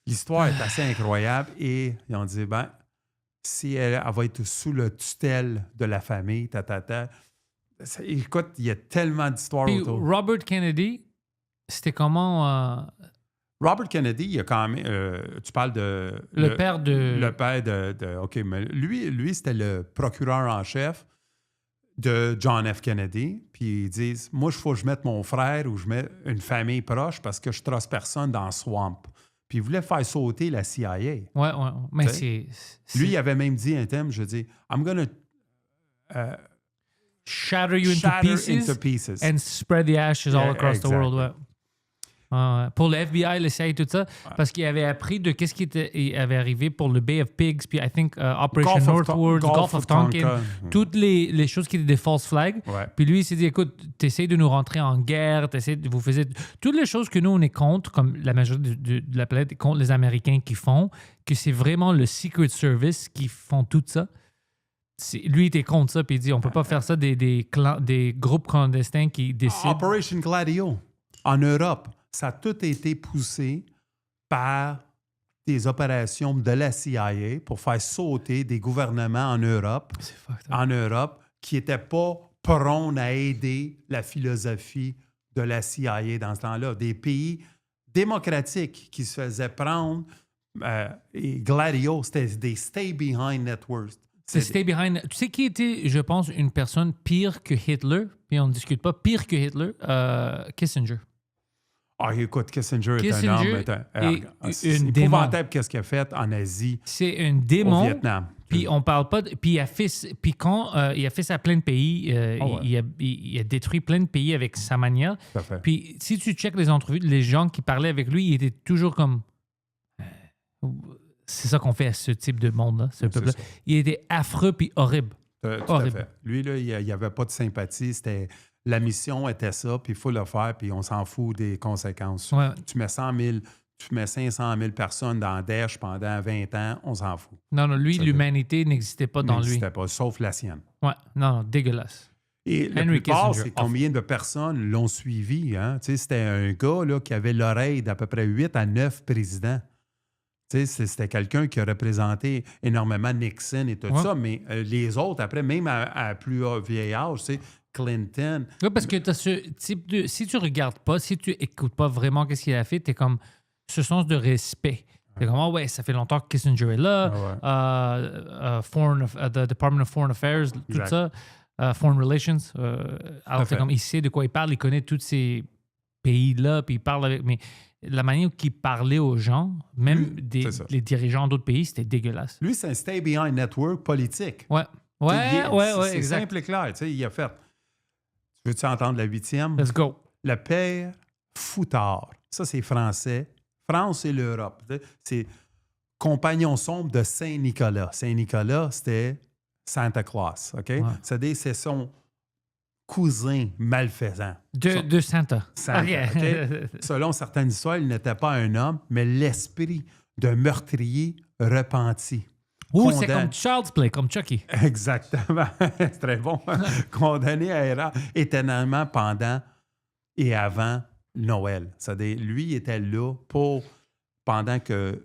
L'histoire est assez incroyable et ils ont dit, ben, si elle va être sous le tutelle de la famille, écoute, il y a tellement d'histoires Puis autour. Robert Kennedy, c'était comment... Robert Kennedy, il y a quand même... tu parles de... Le père de... Le père de OK, mais lui, c'était le procureur en chef de John F. Kennedy. Puis ils disent, moi, il faut que je mette mon frère ou je mette une famille proche parce que je trosse personne dans le swamp. Puis il voulait faire sauter la CIA. Ouais. Mais c'est... Lui, il avait même dit un thème, je dis, I'm going to... shatter you into pieces and spread the ashes all across the world. Ouais. Pour le FBI, le CIA, tout ça, parce qu'il avait appris de qu'est-ce qui avait arrivé pour le Bay of Pigs, puis I think Operation Northward, Gulf of Tonkin, toutes les choses qui étaient des false flags. Ouais. Puis lui, il s'est dit, écoute, t'essayes de nous rentrer en guerre, vous faisiez toutes les choses que nous, on est contre, comme la majorité de la planète, contre les Américains qui font, que c'est vraiment le Secret Service qui font tout ça. Lui, il était contre ça, puis il dit, on peut pas faire ça des groupes clandestins qui décident. Operation Gladio, en Europe. Ça a tout été poussé par des opérations de la CIA pour faire sauter des gouvernements en Europe, qui n'étaient pas prônes à aider la philosophie de la CIA dans ce temps-là. Des pays démocratiques qui se faisaient prendre. Et Gladio, c'était des Stay Behind Networks. C'est Stay Behind. Tu sais qui était, je pense, une personne pire que Hitler, puis on ne discute pas, pire que Hitler? Kissinger. Ah, écoute, Kissinger est un homme. C'est épouvantable qu'est-ce qu'il a fait en Asie. C'est un démon. Au Vietnam. Puis on parle pas. Puis quand il a fait ça à plein de pays, il a détruit plein de pays avec sa manière. Puis si tu checkes les entrevues, les gens qui parlaient avec lui, ils étaient toujours comme. C'est ça qu'on fait à ce type de monde-là, ce peuple-là. Il était affreux puis horrible. Tout à fait. Lui, là, il n'y avait pas de sympathie. La mission était ça, puis il faut le faire, puis on s'en fout des conséquences. Ouais. Tu mets 500 000 personnes dans Daesh pendant 20 ans, on s'en fout. Non, lui, l'humanité n'existait pas dans lui. N'existait pas, sauf la sienne. Ouais, non, dégueulasse. Et la plupart, c'est combien de personnes l'ont suivi. Hein? C'était un gars là, qui avait l'oreille d'à peu près 8 à 9 présidents. C'était quelqu'un qui a représenté énormément Nixon et tout ça, mais les autres, après, même à plus vieil âge, Clinton. Oui, parce que tu as ce type de... Si tu regardes pas, si tu écoutes pas vraiment qu'est-ce qu'il a fait, tu es comme ce sens de respect. Tu es comme, ça fait longtemps que Kissinger est là, the Department of Foreign Affairs, tout ça, Foreign Relations. Alors, c'est comme, il sait de quoi il parle, il connaît tous ces pays-là, puis il parle avec... Mais la manière qu'il parlait aux gens, même les dirigeants d'autres pays, c'était dégueulasse. Lui, c'est un Stay Behind Network politique. Ouais, c'est simple et clair. Il a fait... Veux-tu entendre la 8e? Let's go. Le père Foutard. Ça, c'est français. France et l'Europe. C'est compagnon sombre de Saint-Nicolas. Saint-Nicolas, c'était Santa Claus. OK? Ouais. C'est son cousin malfaisant. De Santa. Okay? Selon certaines histoires, il n'était pas un homme, mais l'esprit d'un meurtrier repenti. C'est comme Child's Play, comme Chucky. Exactement. C'est très bon. Condamné à erreur éternellement pendant et avant Noël. C'est-à-dire, lui, il était là pendant que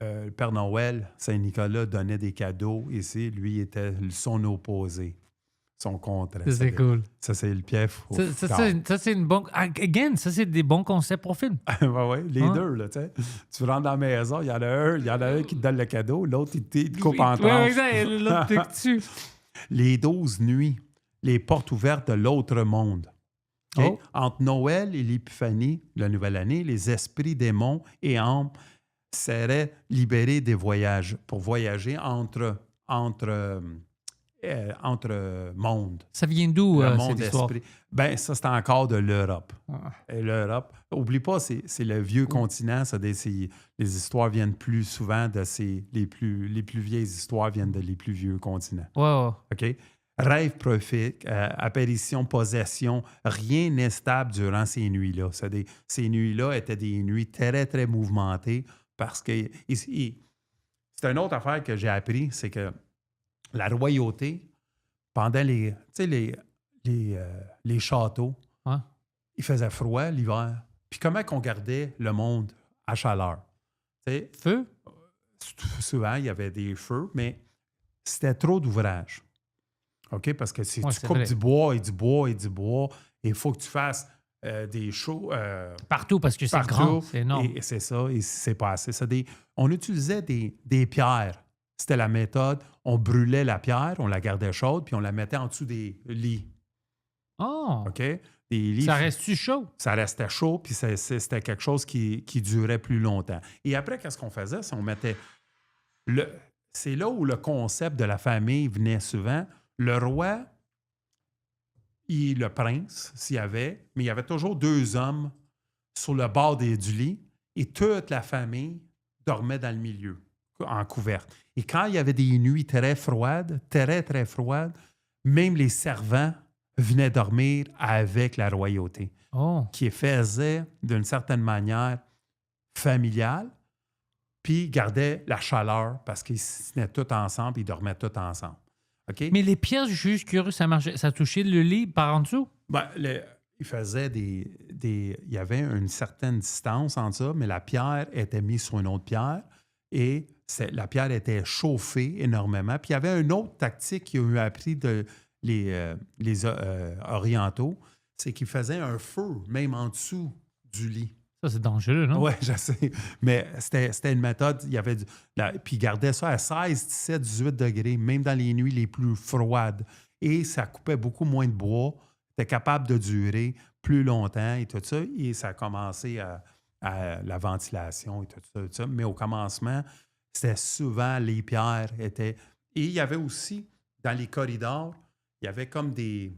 le Père Noël, Saint-Nicolas, donnait des cadeaux ici. Lui, était son opposé, son contraire. C'est cool. Ça, c'est le piège. Ça, c'est une bonne... Again, ça, c'est des bons concepts pour film. Oui, les deux, là, tu sais. Tu rentres dans la maison, il y en a un qui te donne le cadeau, l'autre, il te coupe en tranches. Oui, exact. L'autre te tue. Les 12 nuits, les portes ouvertes de l'autre monde. Okay? Oh. Entre Noël et l'Épiphanie, la nouvelle année, les esprits démons et âmes seraient libérés des voyages pour voyager entre mondes. Ça vient d'où, cette histoire? Ben, ça, c'est encore de l'Europe. Et l'Europe, oublie pas, c'est le vieux continent. Les histoires viennent plus souvent de les plus vieilles histoires viennent de les plus vieux continents. Wow. OK? Rêve prophétique, apparition, possession, rien n'est stable durant ces nuits-là. Ces nuits-là étaient des nuits très, très mouvementées parce que... c'est une autre affaire que j'ai appris, c'est que la royauté, pendant les châteaux, il faisait froid l'hiver. Puis comment qu'on gardait le monde à chaleur? Feu? Souvent, il y avait des feux, mais c'était trop d'ouvrages. OK? Parce que si tu coupes du bois et du bois et du bois, il faut que tu fasses des shows... partout, parce que c'est grand, c'est énorme. Et c'est ça, et c'est pas assez. On utilisait des pierres. C'était la méthode. On brûlait la pierre, on la gardait chaude, puis on la mettait en dessous des lits. Oh! OK? Des lits, ça reste-tu chaud? Ça restait chaud, puis c'était quelque chose qui durait plus longtemps. Et après, qu'est-ce qu'on faisait? On mettait... C'est là où le concept de la famille venait souvent. Le roi et le prince, s'il y avait, mais il y avait toujours 2 hommes sur le bord du lit, et toute la famille dormait dans le milieu, en couverte. Et quand il y avait des nuits très froides, très, très froides, même les servants venaient dormir avec la royauté, qui faisait d'une certaine manière familiale, puis gardaient la chaleur parce qu'ils se tenaient tous ensemble, ils dormaient tous ensemble. Okay? Mais les pièces, juste curieux, ça marchait, ça touchait le lit par en dessous? Ben, il faisait il y avait une certaine distance entre ça, mais la pierre était mise sur une autre pierre et la pierre était chauffée énormément. Puis il y avait une autre tactique qu'ils ont appris les orientaux, c'est qu'ils faisaient un feu même en dessous du lit. Ça, c'est dangereux, non? Oui, je sais. Mais c'était une méthode. Il y avait puis ils gardaient ça à 16, 17, 18 degrés, même dans les nuits les plus froides. Et ça coupait beaucoup moins de bois. C'était capable de durer plus longtemps et tout ça. Et ça a commencé à la ventilation et tout ça. Mais au commencement, c'était souvent les pierres étaient. Et il y avait aussi, dans les corridors, il y avait comme des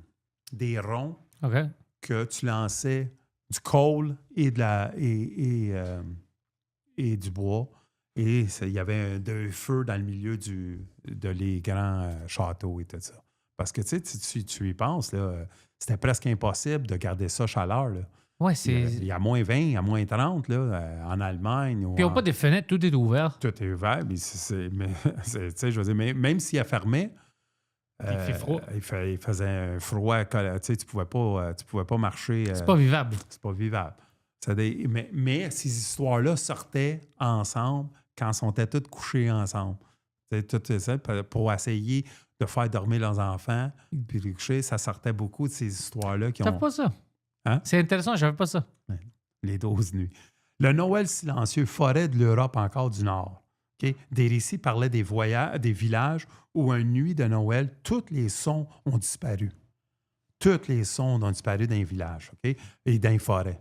ronds OK. que tu lançais du coal et et du bois. Et il y avait deux feux dans le milieu de les grands châteaux et tout ça. Parce que, tu sais, tu y penses, là, c'était presque impossible de garder ça chaleur. Là. Ouais, Il y a moins 20, à moins 30, là, en Allemagne. Puis ils n'ont pas de fenêtres, tout est ouvert. Tout est ouvert. Mais, tu sais, je veux dire, même s'il a fermé, Il fait froid. il faisait un froid. Tu sais, tu pouvais pas marcher. C'est pas vivable. C'est pas vivable. Mais ces histoires-là sortaient ensemble quand ils étaient tous couchés ensemble. Tout ça, pour essayer de faire dormir leurs enfants, puis les coucher, ça sortait beaucoup de ces histoires-là qui J'avais ont... pas ça. Hein? C'est intéressant, j'avais pas ça. Les 12 nuits. Le Noël silencieux, forêt de l'Europe encore du Nord. Okay? Des récits parlaient des villages où, une nuit de Noël, tous les sons ont disparu. Tous les sons ont disparu dans les villages, OK? Et dans les forêts.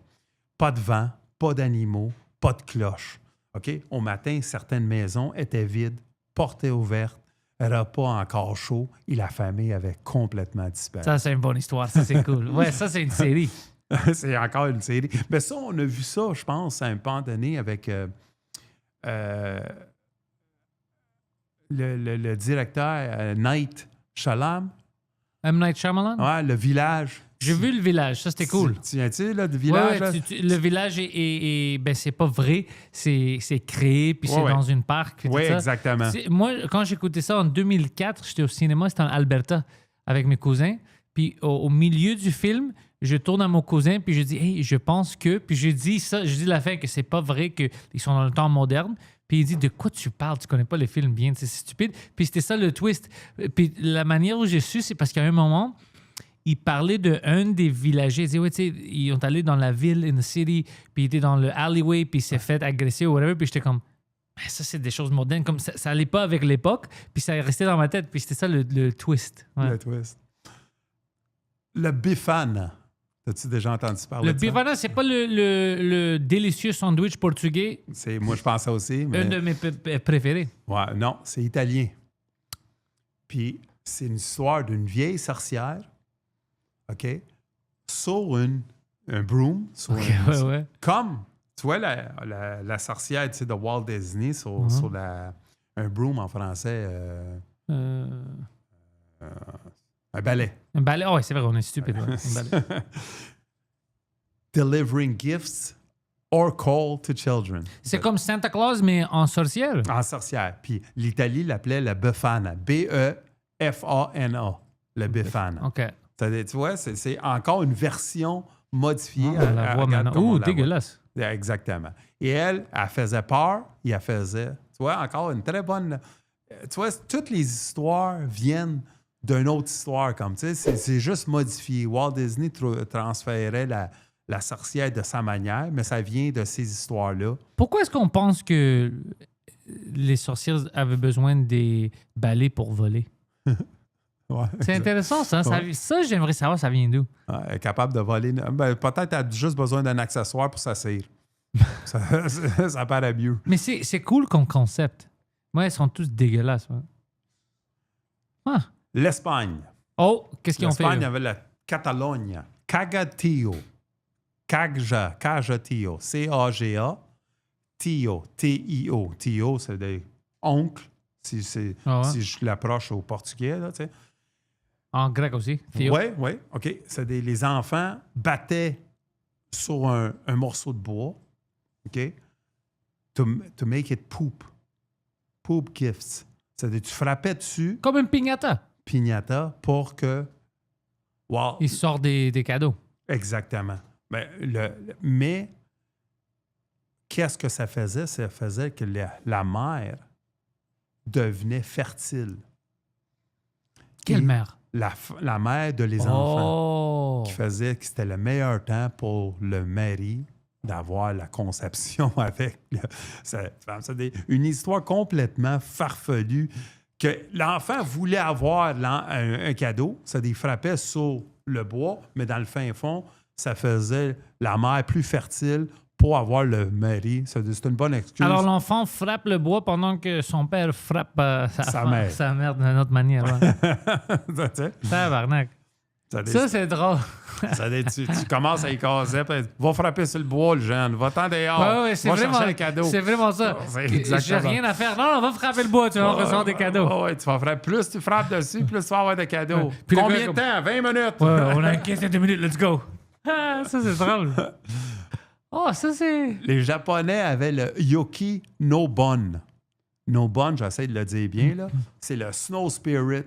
Pas de vent, pas d'animaux, pas de cloches. OK? Au matin, certaines maisons étaient vides, portes ouvertes, repas encore chaud et la famille avait complètement disparu. Ça, c'est une bonne histoire. Ça, c'est cool. Ouais, ça, c'est une série. C'est encore une série. Mais ça, on a vu ça, je pense, à un moment donné avec le directeur Night Shyamalan. M. Night Shyamalan? Ouais, le village. J'ai vu le village, ça, c'était cool. Tu viens-tu, là, du village? Ouais, le village ben, c'est pas vrai. C'est créé, puis c'est dans une parc. Oui, exactement. Moi, quand j'écoutais ça en 2004, j'étais au cinéma, c'était en Alberta avec mes cousins. Puis au milieu du film, je tourne à mon cousin, puis je dis, hey, je pense que. Puis je dis la fin que c'est pas vrai qu'ils sont dans le temps moderne. Puis il dit, de quoi tu parles? Tu connais pas les films bien, c'est stupide. Puis c'était ça le twist. Puis la manière où j'ai su, c'est parce qu'à un moment, il parlait d'un des villagers. Il disait, ouais, tu sais, ils ont allé dans la ville, in the city, puis il était dans le alleyway, puis il s'est fait agresser ou whatever. Puis j'étais comme, ça, c'est des choses modernes. Comme ça allait pas avec l'époque, puis ça est resté dans ma tête. Puis c'était ça le twist. Ouais. Le twist. Le Bifana. As-tu déjà entendu parler de ça? Le Bifana, c'est pas le délicieux sandwich portugais. Moi, je pense ça aussi. Mais... Un de mes préférés. Ouais, non, c'est italien. Puis c'est une histoire d'une vieille sorcière, OK, sur un broom. Ouais. Comme, tu vois, la sorcière, tu sais, de Walt Disney sur un broom en français. Un balai. Un balai, oh, c'est vrai, on est stupide. Ouais. Un balai. Delivering gifts or call to children. C'est comme Santa Claus, mais en sorcière. En sorcière. Puis l'Italie l'appelait la Befana. B-E-F-A-N-A. Le Befana. OK. Tu vois, c'est encore une version modifiée. On la voit maintenant. Dégueulasse. Exactement. Et elle faisait peur et elle faisait... Tu vois, encore une très bonne... Tu vois, toutes les histoires viennent d'une autre histoire, comme tu sais. C'est juste modifié. Walt Disney transférait la sorcière de sa manière, mais ça vient de ces histoires-là. Pourquoi est-ce qu'on pense que les sorcières avaient besoin des balais pour voler? Ouais, c'est intéressant, ça. Ouais. Ça, j'aimerais savoir, ça vient d'où? Elle est capable de voler. Ben, peut-être qu'elle a juste besoin d'un accessoire pour s'asseoir. ça paraît mieux. Mais c'est cool comme concept. Moi, ils sont tous dégueulasses. Ouais. Ah. L'Espagne. Oh, qu'est-ce qu'ils ont fait? L'Espagne avait la Catalogne. Cagatillo. Cagatio. C-A-G-A. Tio. T-I-O. Tio, c'est des oncles. Si je l'approche au portugais, là, tu sais. En grec aussi. Oui, OK. Les enfants battaient sur un morceau de bois, OK, to make it poop. Poop gifts. C'est-à-dire, tu frappais dessus. Comme une piñata. Piñata pour que... Wow. Ils sortent des cadeaux. Exactement. Mais qu'est-ce que ça faisait? Ça faisait que la mère devenait fertile. Quelle Et mère? La mère de les enfants. Oh! Qui faisait que c'était le meilleur temps pour le mari d'avoir la conception avec cette femme. C'est une histoire complètement farfelue que l'enfant voulait avoir un cadeau. Ça les frappait sur le bois, mais dans le fin fond, ça faisait la mère plus fertile pour avoir le mari. C'est une bonne excuse. Alors, l'enfant frappe le bois pendant que son père frappe Sa mère. sa mère d'une autre manière. Ouais. Tabarnak. Ça, c'est drôle. Tu commences à y caser, puis va frapper sur le bois, le jeune. Va-t'en dehors. Ouais, va chercher un cadeau. C'est vraiment ça. J'ai rien à faire. Non, on va frapper le bois, tu vas recevoir des cadeaux. Ouais, tu vas frapper. Plus tu frappes dessus, plus tu vas avoir des cadeaux. Puis combien de temps? 20 minutes? Ouais, on a une question de minutes, let's go. Ah, ça, c'est drôle. Oh, ça, c'est... Les Japonais avaient le Yoki no Bon. No Bon, j'essaie de le dire bien, là. C'est le Snow Spirit.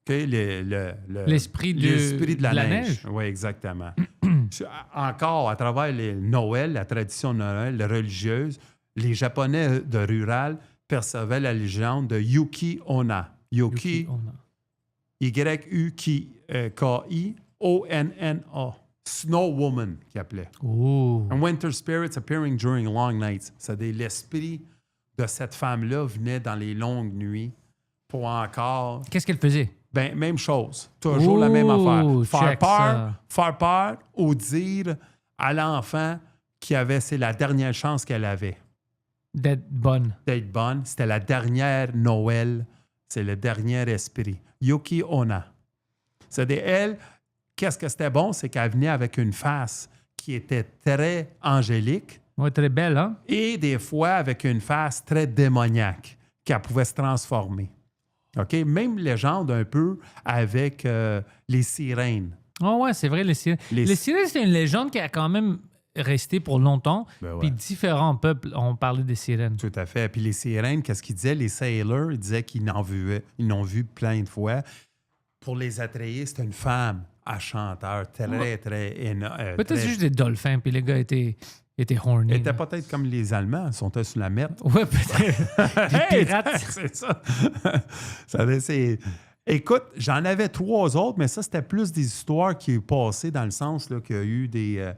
Okay, l'esprit de la neige. Oui, exactement. Encore, à travers Noël, la tradition de Noël religieuse, les Japonais de rural percevaient la légende de Yuki Onna. Yuki Onna. Y-U-K-I-O-N-N-A. Snow Woman, qui appelait. Oh. And winter spirits appearing during long nights. C'est-à-dire l'esprit de cette femme-là venait dans les longues nuits pour encore... Qu'est-ce qu'elle faisait? Ben, même chose. Toujours la même affaire. Faire peur ou dire à l'enfant c'est la dernière chance qu'elle avait. D'être bonne. D'être bonne. C'était la dernière Noël. C'est le dernier esprit. Yuki Onna. C'est-à-dire, elle, qu'est-ce que c'était bon? C'est qu'elle venait avec une face qui était très angélique. Oui, très belle, hein? Et des fois, avec une face très démoniaque, qu'elle pouvait se transformer. OK? Même légende un peu avec les sirènes. Oh ouais, c'est vrai, les sirènes. Les sirènes, c'est une légende qui a quand même resté pour longtemps. Ben ouais. Puis différents peuples ont parlé des sirènes. Tout à fait. Puis les sirènes, qu'est-ce qu'ils disaient? Les sailors, ils disaient qu'ils n'en vu plein de fois. Pour les attrayer, c'était une femme à chanteur très. Peut-être juste des dolphins, puis les gars étaient horny. Ils étaient peut-être comme les Allemands, ils sont sur la mer. Ouais, peut-être. Des pirates. C'est ça. Écoute, j'en avais 3 autres, mais ça, c'était plus des histoires qui sont passées dans le sens qu'il y a eu des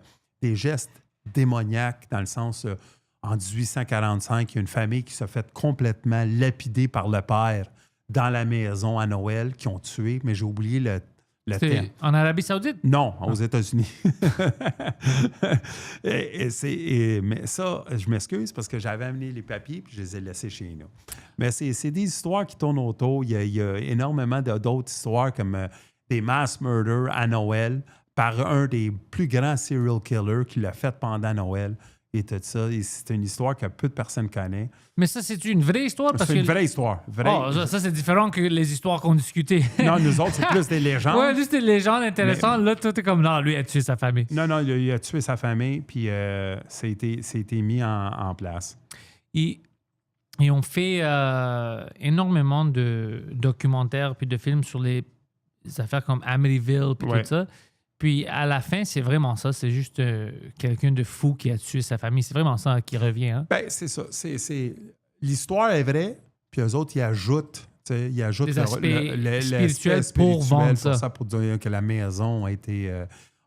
gestes démoniaques, dans le sens, en 1845, il y a une famille qui s'est fait complètement lapider par le père dans la maison à Noël, qui ont tué, mais j'ai oublié le thème. En Arabie Saoudite? Non, aux États-Unis. Mais ça, je m'excuse parce que j'avais amené les papiers puis je les ai laissés chez nous. Mais c'est des histoires qui tournent autour. Il y a énormément d'autres histoires comme des mass murders à Noël par un des plus grands serial killers qui l'a fait pendant Noël. Et tout ça. Et c'est une histoire que peu de personnes connaissent. Mais ça, c'est une vraie histoire? C'est une vraie histoire. Ça, c'est différent que les histoires qu'on discutait. Non, nous autres, c'est plus des légendes. Oui, juste des légendes intéressantes. Là, toi, t'es comme, non, lui, il a tué sa famille. Non, il a tué sa famille, puis ça a été mis en place. Et on fait énormément de documentaires puis de films sur les affaires comme Amityville puis tout ça. Puis à la fin, c'est vraiment ça. C'est juste quelqu'un de fou qui a tué sa famille. C'est vraiment ça qui revient. Hein? Ben, c'est ça. L'histoire est vraie, puis eux autres, ils ajoutent des aspects spirituels pour vendre ça. Pour dire que la maison a été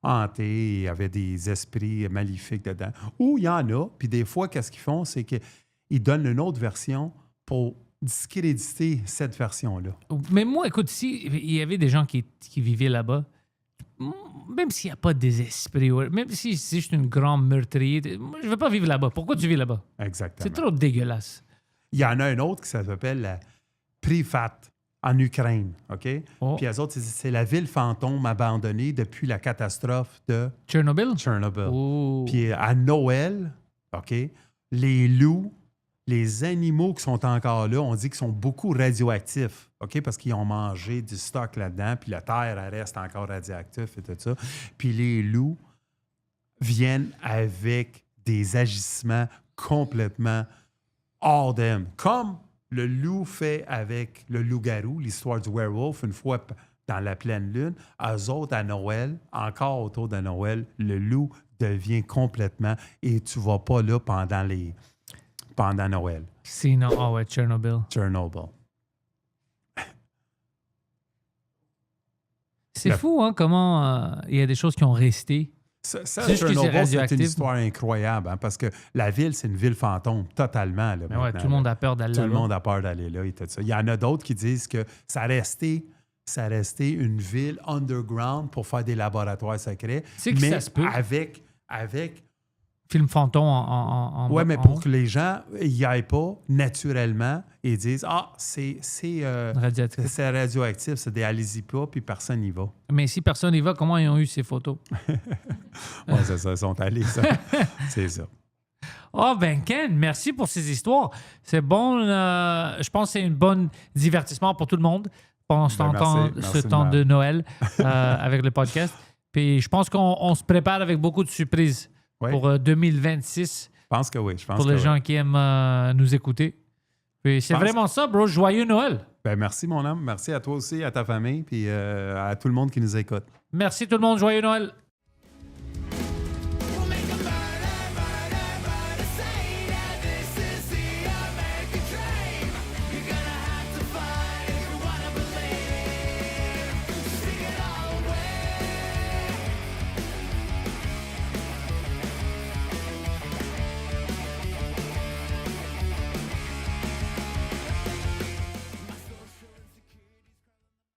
hantée et il y avait des esprits maléfiques dedans. Ou il y en a, puis des fois, qu'est-ce qu'ils font? C'est qu'ils donnent une autre version pour discréditer cette version-là. Mais moi, écoute, il y avait des gens qui vivaient là-bas, même s'il n'y a pas des esprits, même si c'est juste une grande meurtrier, je ne veux pas vivre là-bas. Pourquoi tu vis là-bas? Exactement. C'est trop dégueulasse. Il y en a un autre qui s'appelle la Pripyat en Ukraine, OK? Oh. Puis eux autres, c'est la ville fantôme abandonnée depuis la catastrophe de Tchernobyl. Oh. Puis à Noël, OK, les loups, les animaux qui sont encore là, on dit qu'ils sont beaucoup radioactifs, OK? Parce qu'ils ont mangé du stock là-dedans, puis la terre, elle reste encore radioactive et tout ça. Puis les loups viennent avec des agissements complètement hors d'eux. Comme le loup fait avec le loup-garou, l'histoire du werewolf, une fois dans la pleine lune. Eux autres, à Noël, encore autour de Noël, le loup devient complètement... Et tu ne vas pas là pendant Noël. Sinon, ah ouais, Chernobyl. Chernobyl. C'est fou, hein, comment il y a des choses qui ont resté. Ça, C'est juste que c'est Chernobyl, c'est radioactif. une histoire incroyable, hein, parce que la ville, c'est une ville fantôme, totalement. Là, Mais ouais, maintenant, tout le monde là. a peur d'aller Tout là. le monde a peur d'aller là et tout ça. Il y en a d'autres qui disent que ça restait une ville underground pour faire des laboratoires secrets. C'est que mais ça se peut. avec Film fantôme en ouais, mais en pour haut. que les gens n'y aillent pas naturellement et disent c'est Radioactif. c'est radioactif, c'est des allez-y pas, puis personne n'y va. Mais si personne n'y va, comment ils ont eu ces photos? Ouais, c'est ça, ils sont allés, ça. C'est ça. Oh, ben Ken, merci pour ces histoires. C'est bon. Je pense que c'est un bon divertissement pour tout le monde pendant ce Ben, temps merci de Noël avec le podcast. Puis je pense qu'on se prépare avec beaucoup de surprises Oui. pour 2026 Je pense que oui. Je pense pour que les oui. gens qui aiment nous écouter. Puis c'est pense- vraiment ça, bro. Joyeux Noël. Ben, merci, mon homme. Merci à toi aussi, à ta famille, puis à tout le monde qui nous écoute. Merci tout le monde. Joyeux Noël.